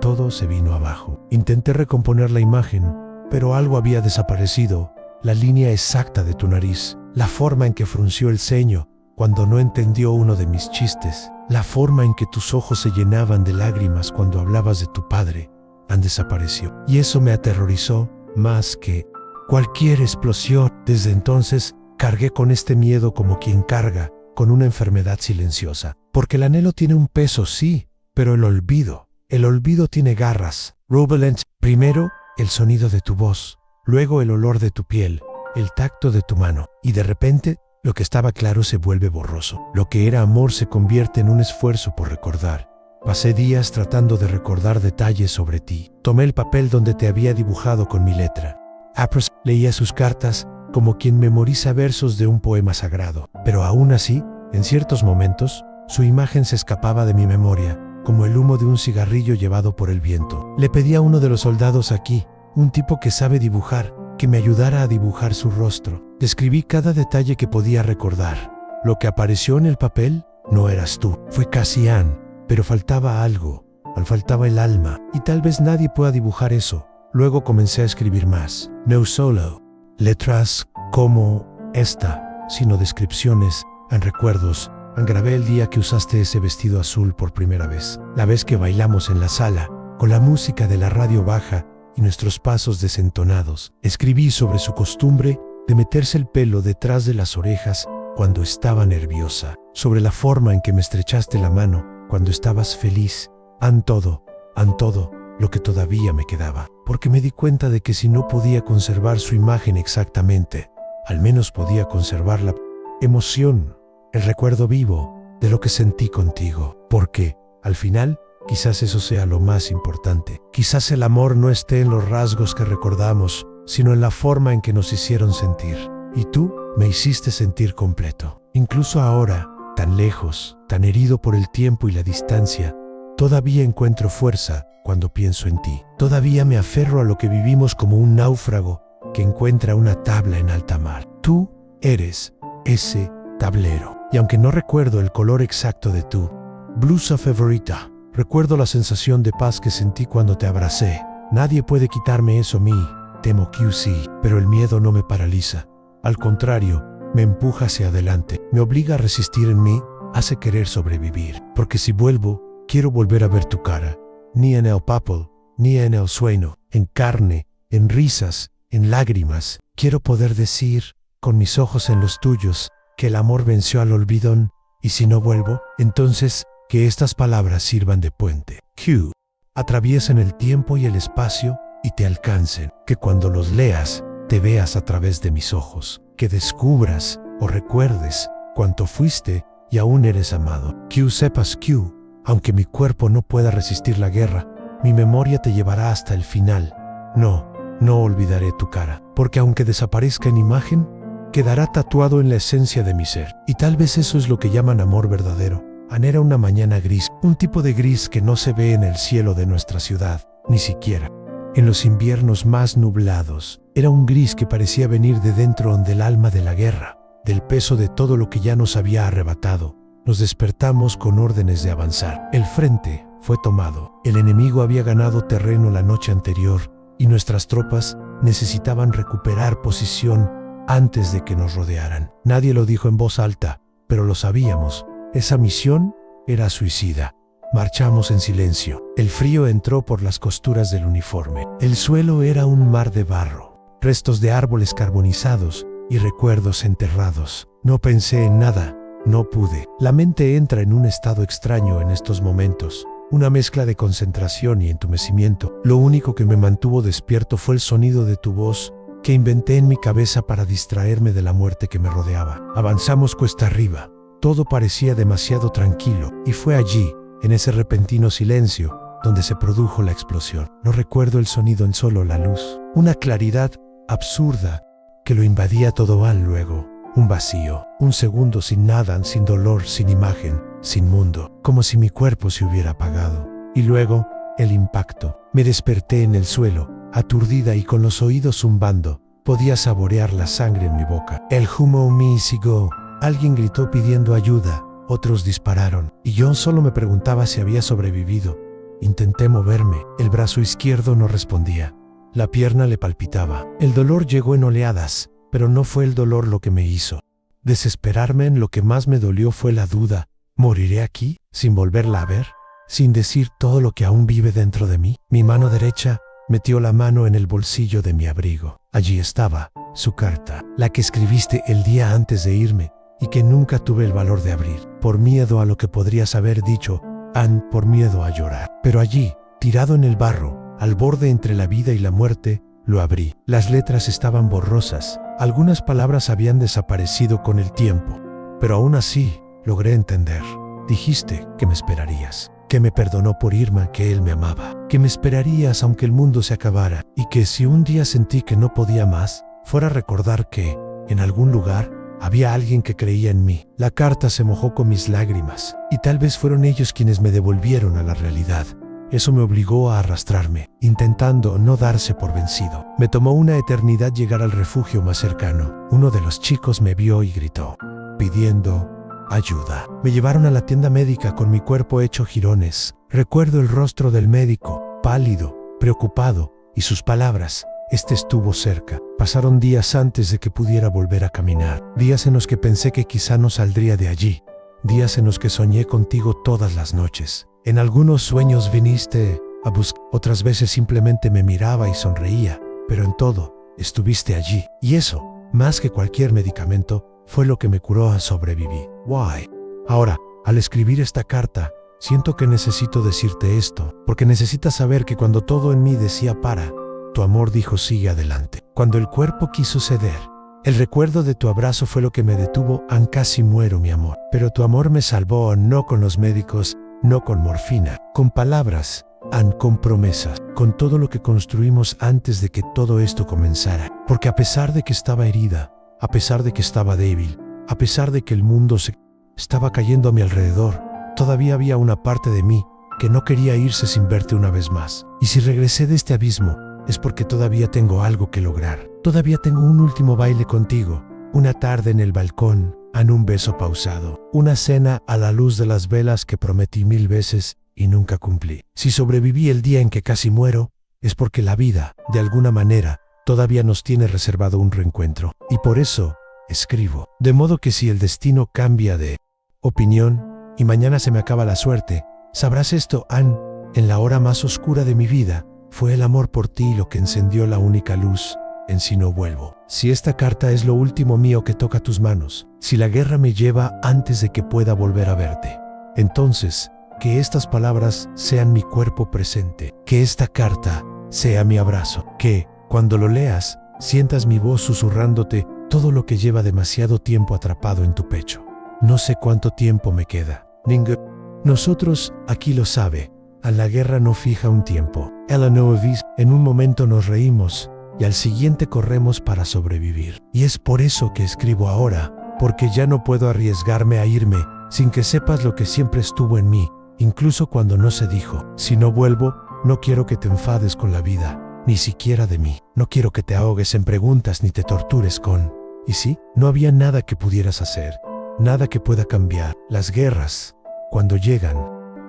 S1: todo se vino abajo. Intenté recomponer la imagen, pero algo había desaparecido, la línea exacta de tu nariz, la forma en que frunció el ceño cuando no entendió uno de mis chistes, la forma en que tus ojos se llenaban de lágrimas cuando hablabas de tu padre, han desaparecido. Y eso me aterrorizó más que cualquier explosión. Desde entonces, cargué con este miedo como quien carga con una enfermedad silenciosa. Porque el anhelo tiene un peso, sí, pero el olvido tiene garras. Rubalent, primero el sonido de tu voz, luego el olor de tu piel, el tacto de tu mano, y de repente lo que estaba claro se vuelve borroso. Lo que era amor se convierte en un esfuerzo por recordar. Pasé días tratando de recordar detalles sobre ti. Tomé el papel donde te había dibujado con mi letra. Apres leía sus cartas como quien memoriza versos de un poema sagrado. Pero aún así, en ciertos momentos, su imagen se escapaba de mi memoria, como el humo de un cigarrillo llevado por el viento. Le pedí a uno de los soldados aquí, un tipo que sabe dibujar, que me ayudara a dibujar su rostro. Describí cada detalle que podía recordar. Lo que apareció en el papel no eras tú, fue Cassian, pero faltaba algo, faltaba el alma, y tal vez nadie pueda dibujar eso. Luego comencé a escribir más. No solo letras como esta, sino descripciones, en recuerdos. Grabé el día que usaste ese vestido azul por primera vez, la vez que bailamos en la sala, con la música de la radio baja y nuestros pasos desentonados. Escribí sobre su costumbre de meterse el pelo detrás de las orejas cuando estaba nerviosa, sobre la forma en que me estrechaste la mano cuando estabas feliz, todo lo que todavía me quedaba, porque me di cuenta de que si no podía conservar su imagen exactamente, al menos podía conservar la emoción, el recuerdo vivo de lo que sentí contigo, porque, al final, quizás eso sea lo más importante. Quizás el amor no esté en los rasgos que recordamos, sino en la forma en que nos hicieron sentir. Y tú me hiciste sentir completo. Incluso ahora, tan lejos, tan herido por el tiempo y la distancia, todavía encuentro fuerza cuando pienso en ti. Todavía me aferro a lo que vivimos como un náufrago que encuentra una tabla en alta mar. Tú eres ese tablero. Y aunque no recuerdo el color exacto de tu blusa favorita, recuerdo la sensación de paz que sentí cuando te abracé. Nadie puede quitarme eso a mí, temo que sí, pero el miedo no me paraliza. Al contrario, me empuja hacia adelante, me obliga a resistir en mí, hace querer sobrevivir. Porque si vuelvo, quiero volver a ver tu cara, ni en el papel, ni en el sueño, en carne, en risas, en lágrimas. Quiero poder decir, con mis ojos en los tuyos, que el amor venció al olvidón, y si no vuelvo, entonces que estas palabras sirvan de puente. Q. Atraviesen el tiempo y el espacio y te alcancen. Que cuando los leas, te veas a través de mis ojos. Que descubras o recuerdes cuánto fuiste y aún eres amado. Q. Sepas Q. Aunque mi cuerpo no pueda resistir la guerra, mi memoria te llevará hasta el final. No olvidaré tu cara, porque aunque desaparezca en imagen, quedará tatuado en la esencia de mi ser. Y tal vez eso es lo que llaman amor verdadero. Anhela una mañana gris, un tipo de gris que no se ve en el cielo de nuestra ciudad, ni siquiera en los inviernos más nublados. Era un gris que parecía venir de dentro del alma de la guerra, del peso de todo lo que ya nos había arrebatado. Nos despertamos con órdenes de avanzar. El frente fue tomado. El enemigo había ganado terreno la noche anterior y nuestras tropas necesitaban recuperar posición antes de que nos rodearan. Nadie lo dijo en voz alta, pero lo sabíamos. Esa misión era suicida. Marchamos en silencio. El frío entró por las costuras del uniforme. El suelo era un mar de barro, restos de árboles carbonizados y recuerdos enterrados. No pensé en nada, no pude. La mente entra en un estado extraño en estos momentos, una mezcla de concentración y entumecimiento. Lo único que me mantuvo despierto fue el sonido de tu voz, que inventé en mi cabeza para distraerme de la muerte que me rodeaba. Avanzamos cuesta arriba. Todo parecía demasiado tranquilo, y fue allí, en ese repentino silencio, donde se produjo la explosión. No recuerdo el sonido, en solo la luz. Una claridad absurda que lo invadía todo. Luego, un vacío. Un segundo sin nada, sin dolor, sin imagen, sin mundo. Como si mi cuerpo se hubiera apagado. Y luego, el impacto. Me desperté en el suelo, aturdida y con los oídos zumbando. Podía saborear la sangre en mi boca. El humo me siguió. Alguien gritó pidiendo ayuda. Otros dispararon. Y yo solo me preguntaba si había sobrevivido. Intenté moverme. El brazo izquierdo no respondía. La pierna le palpitaba. El dolor llegó en oleadas. pero no fue el dolor lo que me hizo desesperarme. En lo que más me dolió fue la duda: ¿moriré aquí, sin volverla a ver? Sin decir todo lo que aún vive dentro de mí. Mi mano derecha metió la mano en el bolsillo de mi abrigo. Allí estaba su carta, la que escribiste el día antes de irme y que nunca tuve el valor de abrir, por miedo a lo que podrías haber dicho, Anne, por miedo a llorar. Pero allí, tirado en el barro, al borde entre la vida y la muerte, lo abrí. Las letras estaban borrosas, algunas palabras habían desaparecido con el tiempo, pero aún así logré entender. Dijiste que me esperarías, que me perdonó por irme, que él me amaba, que me esperarías aunque el mundo se acabara, y que si un día sentí que no podía más, fuera a recordar que, en algún lugar, había alguien que creía en mí. La carta se mojó con mis lágrimas, y tal vez fueron ellos quienes me devolvieron a la realidad. Eso me obligó a arrastrarme, intentando no darse por vencido. Me tomó una eternidad llegar al refugio más cercano. Uno de los chicos me vio y gritó, pidiendo ayuda. Me llevaron a la tienda médica con mi cuerpo hecho jirones. Recuerdo el rostro del médico, pálido, preocupado, y sus palabras: este estuvo cerca. Pasaron días antes de que pudiera volver a caminar. Días en los que pensé que quizá no saldría de allí. Días en los que soñé contigo todas las noches. En algunos sueños viniste a buscar, otras veces simplemente me miraba y sonreía, pero en todo, estuviste allí. Y eso, más que cualquier medicamento, fue lo que me curó a sobrevivir. Why? Ahora, al escribir esta carta, siento que necesito decirte esto, porque necesitas saber que cuando todo en mí decía para, tu amor dijo sigue adelante. Cuando el cuerpo quiso ceder, el recuerdo de tu abrazo fue lo que me detuvo. Casi muero, mi amor. Pero tu amor me salvó, no con los médicos, no con morfina, con palabras, con promesas, con todo lo que construimos antes de que todo esto comenzara. Porque a pesar de que estaba herida, a pesar de que estaba débil, a pesar de que el mundo se estaba cayendo a mi alrededor, todavía había una parte de mí que no quería irse sin verte una vez más. Y si regresé de este abismo, es porque todavía tengo algo que lograr. Todavía tengo un último baile contigo, una tarde en el balcón, un beso pausado, una cena a la luz de las velas que prometí 1000 veces y nunca cumplí. Si sobreviví el día en que casi muero, es porque la vida, de alguna manera, todavía nos tiene reservado un reencuentro. Y por eso, escribo. De modo que si el destino cambia de opinión y mañana se me acaba la suerte, sabrás esto, Anne, en la hora más oscura de mi vida, fue el amor por ti lo que encendió la única luz. En si no vuelvo. Si esta carta es lo último mío que toca tus manos, si la guerra me lleva antes de que pueda volver a verte, entonces, que estas palabras sean mi cuerpo presente, que esta carta sea mi abrazo, que, cuando lo leas, sientas mi voz susurrándote todo lo que lleva demasiado tiempo atrapado en tu pecho. No sé cuánto tiempo me queda. Nosotros, aquí lo sabe, a la guerra no fija un tiempo. Ella no avisa. En un momento nos reímos, y al siguiente corremos para sobrevivir. Y es por eso que escribo ahora, porque ya no puedo arriesgarme a irme sin que sepas lo que siempre estuvo en mí, incluso cuando no se dijo. Si no vuelvo, no quiero que te enfades con la vida, ni siquiera de mí. No quiero que te ahogues en preguntas ni te tortures con ¿y si? No había nada que pudieras hacer, nada que pueda cambiar. Las guerras, cuando llegan,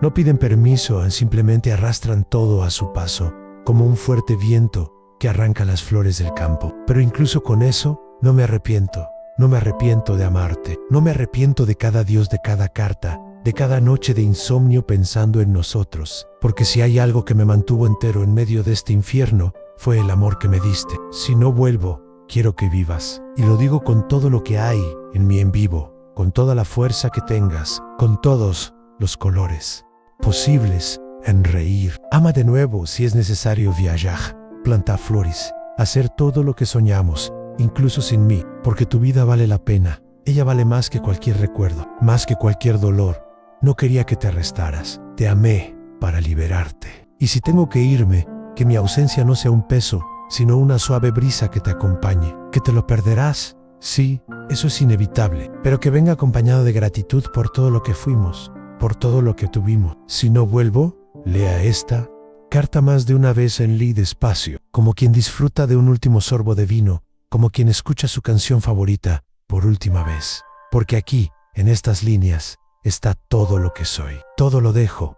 S1: no piden permiso, simplemente arrastran todo a su paso, como un fuerte viento que arranca las flores del campo. Pero incluso con eso, no me arrepiento. No me arrepiento de amarte. No me arrepiento de cada adiós, de cada carta, de cada noche de insomnio pensando en nosotros. Porque si hay algo que me mantuvo entero en medio de este infierno, fue el amor que me diste. Si no vuelvo, quiero que vivas. Y lo digo con todo lo que hay en mí en vivo, con toda la fuerza que tengas, con todos los colores posibles en reír. Ama de nuevo si es necesario viajar, plantar flores, hacer todo lo que soñamos, incluso sin mí, porque tu vida vale la pena. Ella vale más que cualquier recuerdo, más que cualquier dolor. No quería que te arrestaras. Te amé para liberarte. Y si tengo que irme, que mi ausencia no sea un peso, sino una suave brisa que te acompañe. Que te lo perderás. Sí, eso es inevitable, pero que venga acompañado de gratitud por todo lo que fuimos, por todo lo que tuvimos. Si no vuelvo, lea esta carta más de una vez en Lee despacio, como quien disfruta de un último sorbo de vino, como quien escucha su canción favorita por última vez. Porque aquí, en estas líneas, está todo lo que soy. Todo lo dejo,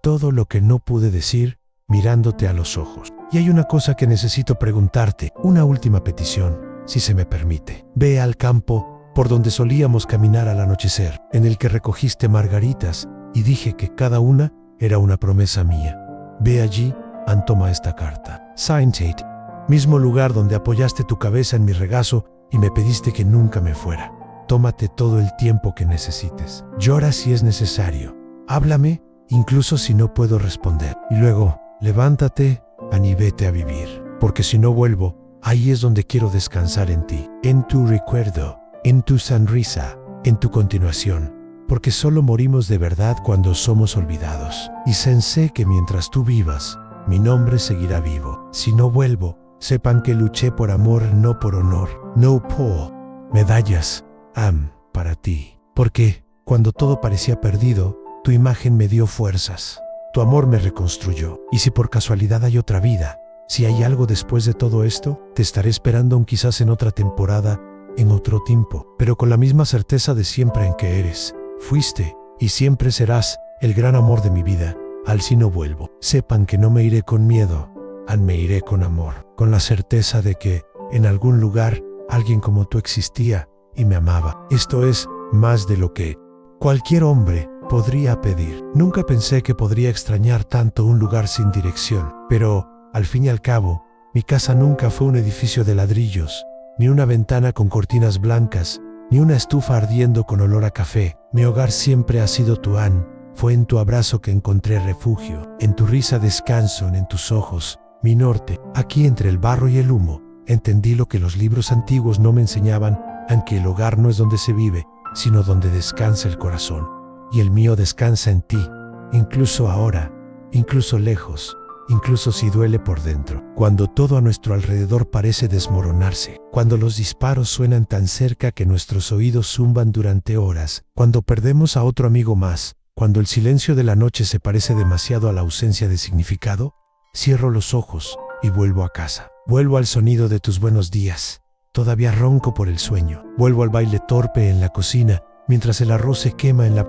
S1: todo lo que no pude decir, mirándote a los ojos. Y hay una cosa que necesito preguntarte, una última petición. si se me permite. Ve al campo por donde solíamos caminar al anochecer, en el que recogiste margaritas y dije que cada una era una promesa mía. Ve allí, toma esta carta. Signed Tate. Mismo lugar donde apoyaste tu cabeza en mi regazo y me pediste que nunca me fuera. Tómate todo el tiempo que necesites. Llora si es necesario. Háblame, incluso si no puedo responder. Y luego, levántate, y vete a vivir. Porque si no vuelvo, ahí es donde quiero descansar en ti. En tu recuerdo, en tu sonrisa, en tu continuación. Porque solo morimos de verdad cuando somos olvidados. Y sé que mientras tú vivas, mi nombre seguirá vivo. Si no vuelvo, sepan que luché por amor, no por honor. No por medallas, para ti. Porque, cuando todo parecía perdido, tu imagen me dio fuerzas. Tu amor me reconstruyó. Y si por casualidad hay otra vida, si hay algo después de todo esto, te estaré esperando aún quizás en otra temporada, en otro tiempo, pero con la misma certeza de siempre en que eres, fuiste y siempre serás el gran amor de mi vida. Al si no vuelvo, sepan que no me iré con miedo, me iré con amor, con la certeza de que, en algún lugar, alguien como tú existía y me amaba. Esto es más de lo que cualquier hombre podría pedir. Nunca pensé que podría extrañar tanto un lugar sin dirección, pero, al fin y al cabo, mi casa nunca fue un edificio de ladrillos, ni una ventana con cortinas blancas, ni una estufa ardiendo con olor a café. Mi hogar siempre ha sido tu fue en tu abrazo que encontré refugio, en tu risa descanso, en tus ojos, mi norte. Aquí entre el barro y el humo, entendí lo que los libros antiguos no me enseñaban, aunque el hogar no es donde se vive, sino donde descansa el corazón. Y el mío descansa en ti, incluso ahora, incluso lejos, incluso si duele por dentro. Cuando todo a nuestro alrededor parece desmoronarse, cuando los disparos suenan tan cerca que nuestros oídos zumban durante horas, cuando perdemos a otro amigo más, cuando el silencio de la noche se parece demasiado a la ausencia de significado, cierro los ojos y vuelvo a casa. Vuelvo al sonido de tus buenos días. Todavía ronco por el sueño. Vuelvo al baile torpe en la cocina, mientras el arroz se quema en la...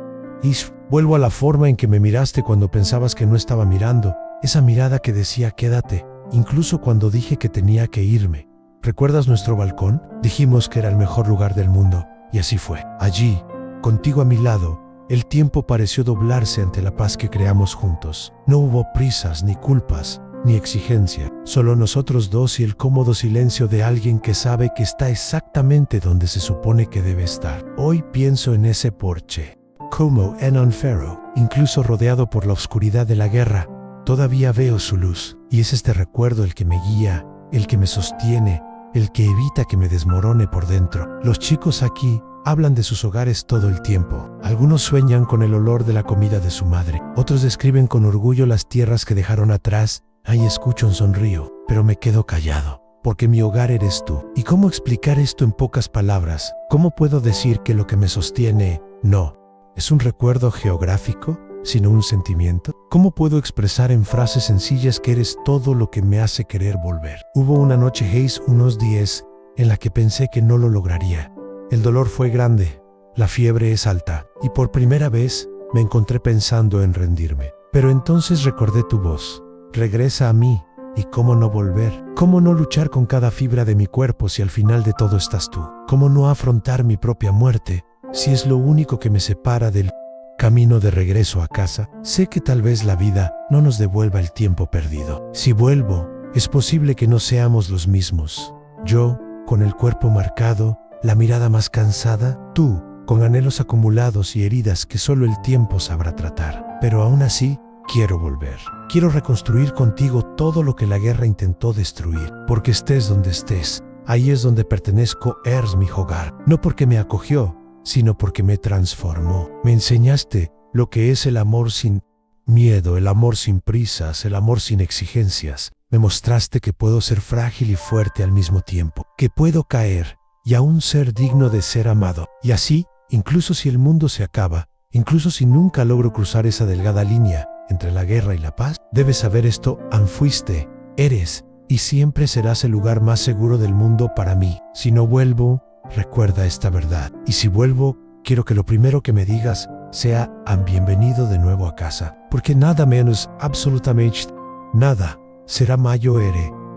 S1: Vuelvo a la forma en que me miraste cuando pensabas que no estaba mirando. Esa mirada que decía quédate, incluso cuando dije que tenía que irme. ¿Recuerdas nuestro balcón? Dijimos que era el mejor lugar del mundo, y así fue. Allí, contigo a mi lado, el tiempo pareció doblarse ante la paz que creamos juntos. No hubo prisas, ni culpas, ni exigencia. Solo nosotros dos y el cómodo silencio de alguien que sabe que está exactamente donde se supone que debe estar. Hoy pienso en ese porche, como en un faro, incluso rodeado por la oscuridad de la guerra. Todavía veo su luz, y es este recuerdo el que me guía, el que me sostiene, el que evita que me desmorone por dentro. Los chicos aquí hablan de sus hogares todo el tiempo. Algunos sueñan con el olor de la comida de su madre. Otros describen con orgullo las tierras que dejaron atrás. Ahí escucho un sonrío, pero me quedo callado, porque mi hogar eres tú. ¿Y cómo explicar esto en pocas palabras? ¿Cómo puedo decir que lo que me sostiene no es un recuerdo geográfico, sino un sentimiento? ¿Cómo puedo expresar en frases sencillas que eres todo lo que me hace querer volver? Hubo una noche, Hayes, unos días, en la que pensé que no lo lograría. El dolor fue grande, la fiebre es alta, y por primera vez me encontré pensando en rendirme. Pero entonces recordé tu voz. Regresa a mí, y cómo no volver. Cómo no luchar con cada fibra de mi cuerpo si al final de todo estás tú. Cómo no afrontar mi propia muerte si es lo único que me separa del camino de regreso a casa. Sé que tal vez la vida no nos devuelva el tiempo perdido. Si vuelvo, es posible que no seamos los mismos. Yo, con el cuerpo marcado, la mirada más cansada, tú, con anhelos acumulados y heridas que solo el tiempo sabrá tratar. Pero aún así, quiero volver. Quiero reconstruir contigo todo lo que la guerra intentó destruir. Porque estés donde estés, ahí es donde pertenezco, eres mi hogar. No porque me acogió, sino porque me transformó. Me enseñaste lo que es el amor sin miedo, el amor sin prisas, el amor sin exigencias. Me mostraste que puedo ser frágil y fuerte al mismo tiempo, que puedo caer y aún ser digno de ser amado. Y así, incluso si el mundo se acaba, incluso si nunca logro cruzar esa delgada línea entre la guerra y la paz, debes saber esto, fuiste, eres y siempre serás el lugar más seguro del mundo para mí. Si no vuelvo, recuerda esta verdad. Y si vuelvo, quiero que lo primero que me digas sea bienvenido de nuevo a casa. Porque nada menos, absolutamente nada, será mayor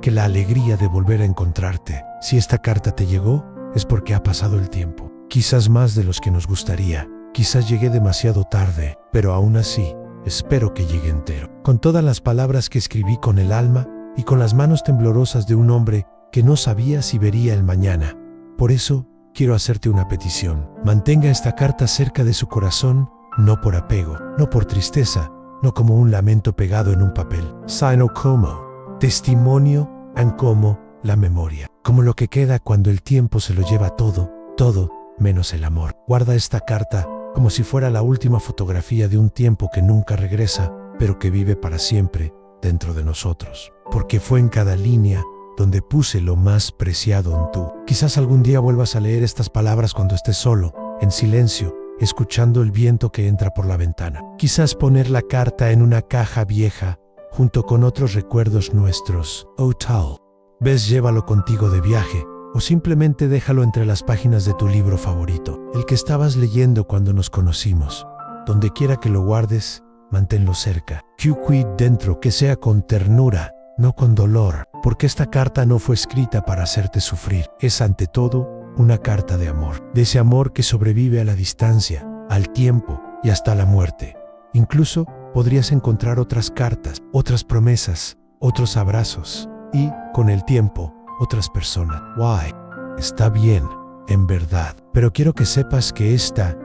S1: que la alegría de volver a encontrarte. Si esta carta te llegó, es porque ha pasado el tiempo. Quizás más de los que nos gustaría. Quizás llegué demasiado tarde, pero aún así, espero que llegue entero. Con todas las palabras que escribí con el alma y con las manos temblorosas de un hombre que no sabía si vería el mañana. Por eso, quiero hacerte una petición. Mantenga esta carta cerca de su corazón, no por apego, no por tristeza, no como un lamento pegado en un papel, sino como testimonio and como la memoria, como lo que queda cuando el tiempo se lo lleva todo, todo menos el amor. Guarda esta carta como si fuera la última fotografía de un tiempo que nunca regresa, pero que vive para siempre dentro de nosotros, porque fue en cada línea donde puse lo más preciado en tú. Quizás algún día vuelvas a leer estas palabras cuando estés solo, en silencio, escuchando el viento que entra por la ventana. Quizás poner la carta en una caja vieja, junto con otros recuerdos nuestros. Oh, tal vez llévalo contigo de viaje, o simplemente déjalo entre las páginas de tu libro favorito, el que estabas leyendo cuando nos conocimos. Donde quiera que lo guardes, manténlo cerca. Cuid dentro, que sea con ternura, no con dolor, porque esta carta no fue escrita para hacerte sufrir. Es ante todo una carta de amor, de ese amor que sobrevive a la distancia, al tiempo y hasta la muerte. Incluso podrías encontrar otras cartas, otras promesas, otros abrazos y, con el tiempo, otras personas. Why? Está bien, en verdad, pero quiero que sepas que esta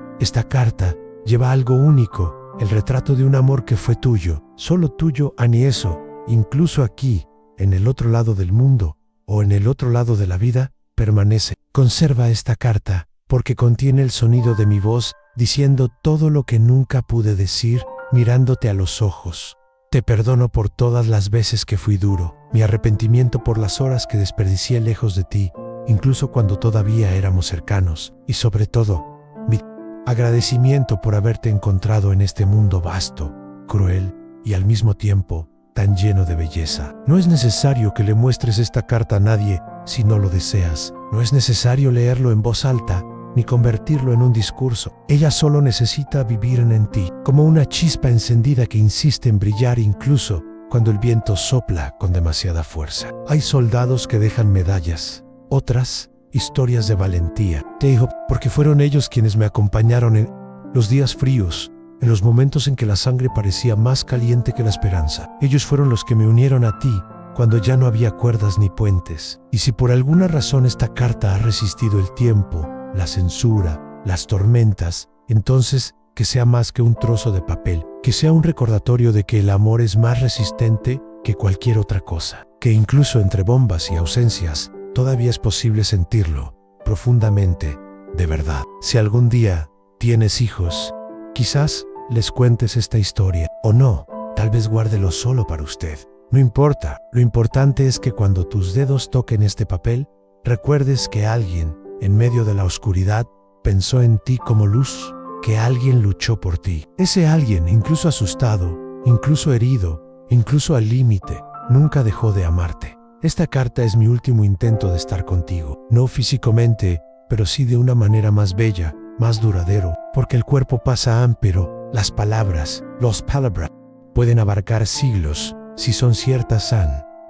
S1: carta lleva algo único, el retrato de un amor que fue tuyo, solo tuyo, ni eso. Incluso aquí, en el otro lado del mundo, o en el otro lado de la vida, permanece. Conserva esta carta, porque contiene el sonido de mi voz, diciendo todo lo que nunca pude decir, mirándote a los ojos. Te perdono por todas las veces que fui duro, mi arrepentimiento por las horas que desperdicié lejos de ti, incluso cuando todavía éramos cercanos, y sobre todo, mi agradecimiento por haberte encontrado en este mundo vasto, cruel y al mismo tiempo tan lleno de belleza. No es necesario que le muestres esta carta a nadie si no lo deseas. No es necesario leerlo en voz alta ni convertirlo en un discurso. Ella solo necesita vivir en ti, como una chispa encendida que insiste en brillar incluso cuando el viento sopla con demasiada fuerza. Hay soldados que dejan medallas, otras historias de valentía. Te digo, porque fueron ellos quienes me acompañaron en los días fríos, en los momentos en que la sangre parecía más caliente que la esperanza. Ellos fueron los que me unieron a ti cuando ya no había cuerdas ni puentes. Y si por alguna razón esta carta ha resistido el tiempo, la censura, las tormentas, entonces que sea más que un trozo de papel, que sea un recordatorio de que el amor es más resistente que cualquier otra cosa, que incluso entre bombas y ausencias, todavía es posible sentirlo profundamente, de verdad. Si algún día tienes hijos, quizás les cuentes esta historia, o no, tal vez guárdelo solo para usted. No importa, lo importante es que cuando tus dedos toquen este papel, recuerdes que alguien, en medio de la oscuridad, pensó en ti como luz, que alguien luchó por ti. Ese alguien, incluso asustado, incluso herido, incluso al límite, nunca dejó de amarte. Esta carta es mi último intento de estar contigo, no físicamente, pero sí de una manera más bella, más duradero, porque el cuerpo pasa pero las palabras, los palabras, pueden abarcar siglos, si son ciertas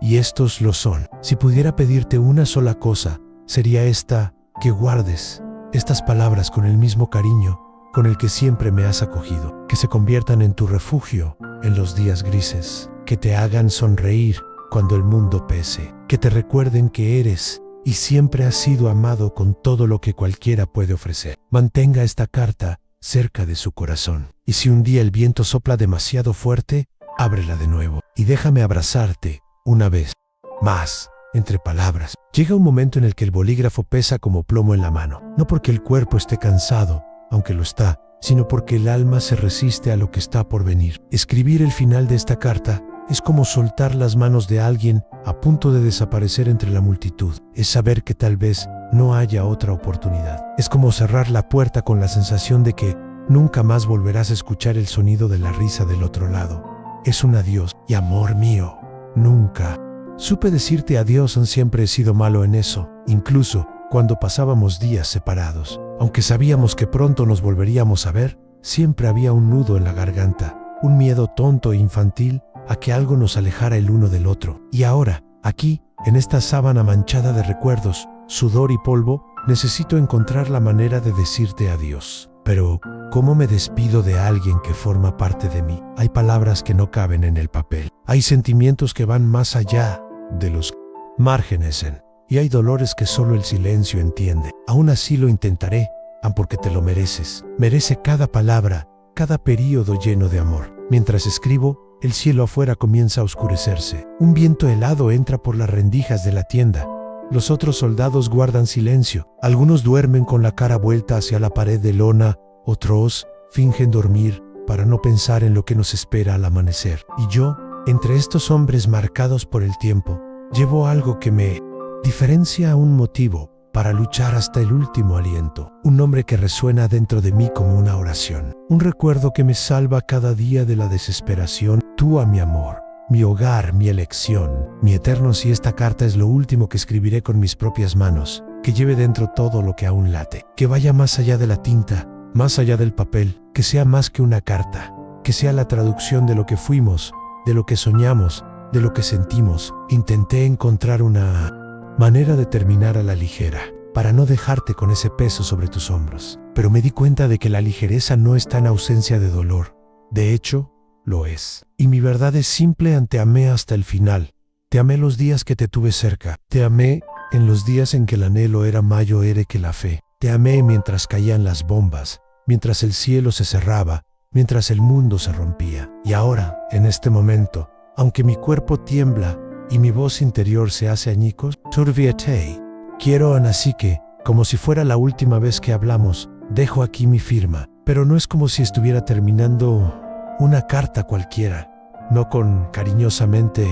S1: y estos lo son. Si pudiera pedirte una sola cosa, sería esta, que guardes estas palabras con el mismo cariño con el que siempre me has acogido, que se conviertan en tu refugio en los días grises, que te hagan sonreír cuando el mundo pese, que te recuerden que eres y siempre has sido amado con todo lo que cualquiera puede ofrecer. Mantenga esta carta cerca de su corazón, y si un día el viento sopla demasiado fuerte, ábrela de nuevo y déjame abrazarte una vez más. Entre palabras, llega un momento en el que el bolígrafo pesa como plomo en la mano, no porque el cuerpo esté cansado, aunque lo está, sino porque el alma se resiste a lo que está por venir. Escribir el final de esta carta es como soltar las manos de alguien a punto de desaparecer entre la multitud. Es saber que tal vez no haya otra oportunidad. Es como cerrar la puerta con la sensación de que nunca más volverás a escuchar el sonido de la risa del otro lado. Es un adiós, y amor mío, nunca supe decirte adiós. Siempre he sido malo en eso, incluso cuando pasábamos días separados. Aunque sabíamos que pronto nos volveríamos a ver, siempre había un nudo en la garganta, un miedo tonto e infantil a que algo nos alejara el uno del otro. Y ahora, aquí, En esta sábana manchada de recuerdos, sudor y polvo, necesito encontrar la manera de decirte adiós. Pero, ¿cómo me despido de alguien que forma parte de mí? Hay palabras que no caben en el papel. Hay sentimientos que van más allá de los márgenes y hay dolores que solo el silencio entiende. Aún así lo intentaré, porque te lo mereces. Merece cada palabra, cada período lleno de amor. Mientras escribo, el cielo afuera comienza a oscurecerse. Un viento helado entra por las rendijas de la tienda. Los otros soldados guardan silencio. Algunos duermen con la cara vuelta hacia la pared de lona, otros fingen dormir para no pensar en lo que nos espera al amanecer. Y yo, entre estos hombres marcados por el tiempo, llevo algo que me diferencia, un motivo para luchar hasta el último aliento. Un nombre que resuena dentro de mí como una oración. Un recuerdo que me salva cada día de la desesperación. Tú a mi amor, mi hogar, mi elección, mi eterno. Si esta carta es lo último que escribiré con mis propias manos, que lleve dentro todo lo que aún late, que vaya más allá de la tinta, más allá del papel, que sea más que una carta, que sea la traducción de lo que fuimos, de lo que soñamos, de lo que sentimos. Intenté encontrar una manera de terminar a la ligera, para no dejarte con ese peso sobre tus hombros, pero me di cuenta de que la ligereza no está en ausencia de dolor. De hecho, lo es. Y mi verdad es simple: te amé hasta el final. Te amé los días que te tuve cerca. Te amé en los días en que el anhelo era mayor que la fe. Te amé mientras caían las bombas, mientras el cielo se cerraba, mientras el mundo se rompía. Y ahora, en este momento, aunque mi cuerpo tiembla y mi voz interior se hace añicos, te quiero, así que, como si fuera la última vez que hablamos, dejo aquí mi firma. Pero no es como si estuviera terminando una carta cualquiera, no con cariñosamente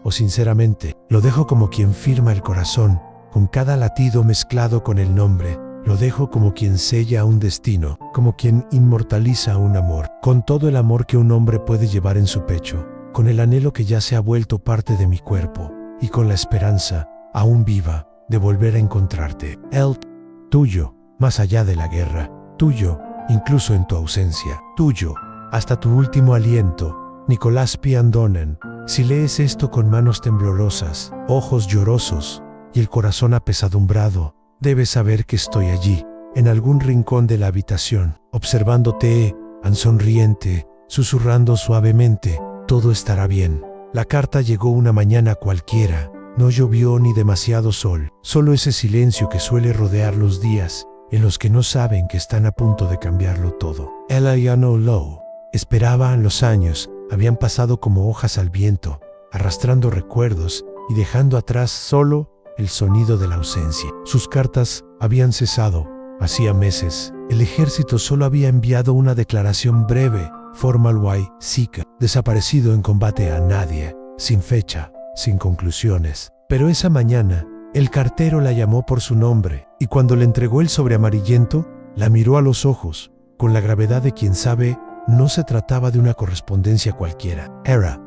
S1: o sinceramente. Lo dejo como quien firma el corazón, con cada latido mezclado con el nombre. Lo dejo como quien sella un destino, como quien inmortaliza un amor, con todo el amor que un hombre puede llevar en su pecho, con el anhelo que ya se ha vuelto parte de mi cuerpo, y con la esperanza, aún viva, de volver a encontrarte. El tuyo, más allá de la guerra, tuyo, incluso en tu ausencia, tuyo, hasta tu último aliento. Nicolás Piandonen. Si lees esto con manos temblorosas, ojos llorosos y el corazón apesadumbrado, debes saber que estoy allí, en algún rincón de la habitación, observándote, sonriente, susurrando suavemente: todo estará bien. La carta llegó una mañana cualquiera. No llovió ni demasiado sol, solo ese silencio que suele rodear los días en los que no saben que están a punto de cambiarlo todo. Ella ya no lo esperaba. Los años habían pasado como hojas al viento, arrastrando recuerdos y dejando atrás solo el sonido de la ausencia. Sus cartas habían cesado hacía meses. El ejército solo había enviado una declaración breve, formal Sika, desaparecido en combate a nadie, sin fecha, sin conclusiones. Pero esa mañana, el cartero la llamó por su nombre, y cuando le entregó el sobre amarillento, la miró a los ojos, con la gravedad de quien sabe no se trataba de una correspondencia cualquiera. Era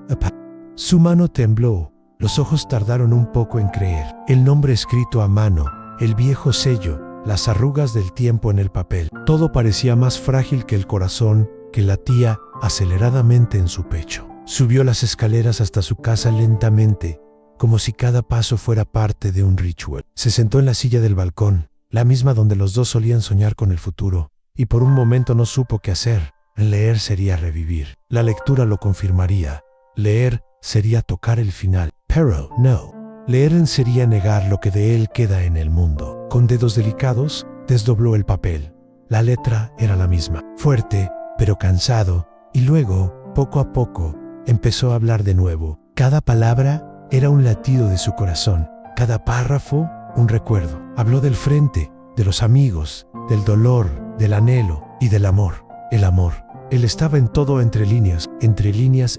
S1: Su mano tembló, los ojos tardaron un poco en creer. El nombre escrito a mano, el viejo sello, las arrugas del tiempo en el papel. Todo parecía más frágil que el corazón, que latía aceleradamente en su pecho. Subió las escaleras hasta su casa lentamente, como si cada paso fuera parte de un ritual. Se sentó en la silla del balcón, la misma donde los dos solían soñar con el futuro, y por un momento no supo qué hacer. Leer sería revivir. La lectura lo confirmaría. Leer sería tocar el final. Pero no. Leer sería negar lo que de él queda en el mundo. Con dedos delicados, desdobló el papel. La letra era la misma, fuerte, pero cansado, y luego, poco a poco, empezó a hablar de nuevo. Cada palabra era un latido de su corazón, cada párrafo un recuerdo. Habló del frente, de los amigos, del dolor, del anhelo y del amor. El amor. Él estaba en todo, entre líneas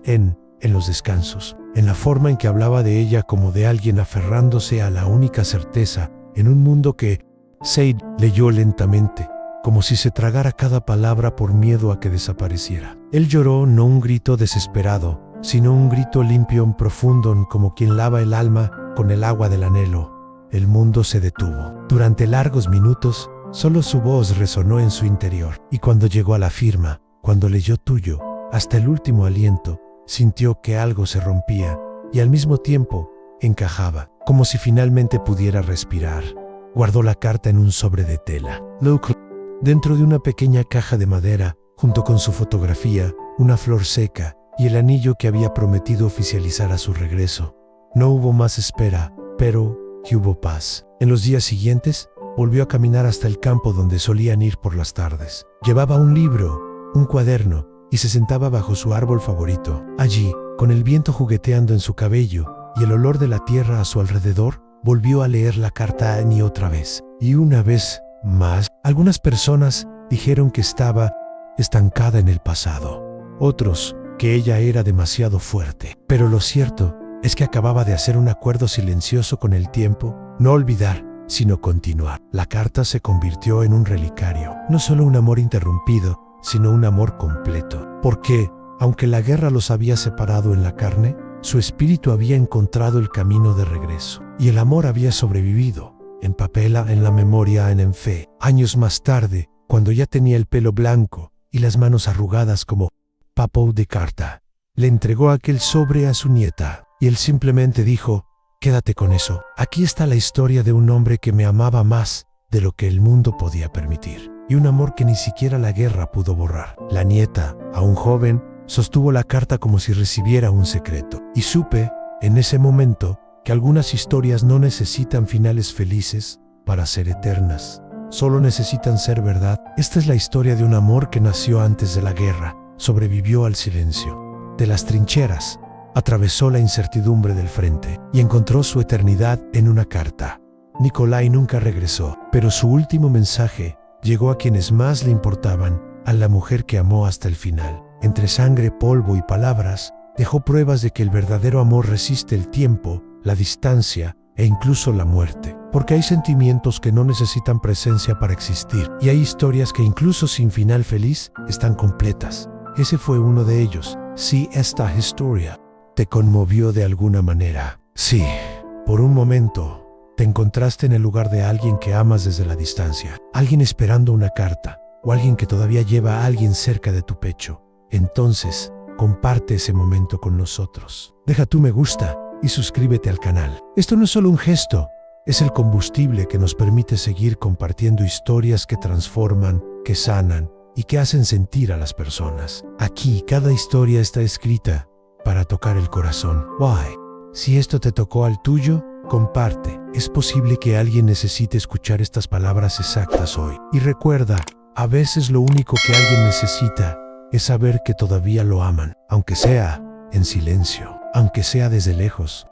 S1: en los descansos, en la forma en que hablaba de ella como de alguien aferrándose a la única certeza, en un mundo que Said leyó lentamente, como si se tragara cada palabra por miedo a que desapareciera. Él lloró, no un grito desesperado, sino un grito limpio, profundo, como quien lava el alma con el agua del anhelo. El mundo se detuvo. Durante largos minutos, solo su voz resonó en su interior, y cuando llegó a la firma, cuando leyó tuyo, hasta el último aliento, sintió que algo se rompía, y al mismo tiempo, encajaba, como si finalmente pudiera respirar. Guardó la carta en un sobre de tela. Dentro de una pequeña caja de madera, junto con su fotografía, una flor seca y el anillo que había prometido oficializar a su regreso. No hubo más espera, pero hubo paz. En los días siguientes, volvió a caminar hasta el campo donde solían ir por las tardes. Llevaba un libro, un cuaderno, y se sentaba bajo su árbol favorito. Allí, con el viento jugueteando en su cabello y el olor de la tierra a su alrededor, volvió a leer la carta Annie otra vez. Y una vez más, algunas personas dijeron que estaba estancada en el pasado. Otros, que ella era demasiado fuerte. Pero lo cierto es que acababa de hacer un acuerdo silencioso con el tiempo, no olvidar, sino continuar. La carta se convirtió en un relicario, no solo un amor interrumpido, sino un amor completo. Porque, aunque la guerra los había separado en la carne, su espíritu había encontrado el camino de regreso. Y el amor había sobrevivido, en papel, en la memoria, en fe. Años más tarde, cuando ya tenía el pelo blanco y las manos arrugadas como papel de carta, le entregó aquel sobre a su nieta, y él simplemente dijo: quédate con eso. Aquí está la historia de un hombre que me amaba más de lo que el mundo podía permitir, y un amor que ni siquiera la guerra pudo borrar. La nieta, aún joven, sostuvo la carta como si recibiera un secreto. Y supe, en ese momento, que algunas historias no necesitan finales felices para ser eternas. Solo necesitan ser verdad. Esta es la historia de un amor que nació antes de la guerra, sobrevivió al silencio de las trincheras, atravesó la incertidumbre del frente y encontró su eternidad en una carta. Nikolai nunca regresó, pero su último mensaje llegó a quienes más le importaban, a la mujer que amó hasta el final. Entre sangre, polvo y palabras, dejó pruebas de que el verdadero amor resiste el tiempo, la distancia e incluso la muerte. Porque hay sentimientos que no necesitan presencia para existir, y hay historias que incluso sin final feliz están completas. Ese fue uno de ellos. Si esta historia te conmovió de alguna manera, sí, por un momento te encontraste en el lugar de alguien que amas desde la distancia, alguien esperando una carta, o alguien que todavía lleva a alguien cerca de tu pecho, entonces comparte ese momento con nosotros. Deja tu me gusta y suscríbete al canal. Esto no es solo un gesto, es el combustible que nos permite seguir compartiendo historias que transforman, que sanan y que hacen sentir a las personas. Aquí cada historia está escrita para tocar el corazón. Why? Si esto te tocó al tuyo, comparte. Es posible que alguien necesite escuchar estas palabras exactas hoy. Y recuerda, a veces lo único que alguien necesita es saber que todavía lo aman, aunque sea en silencio, aunque sea desde lejos.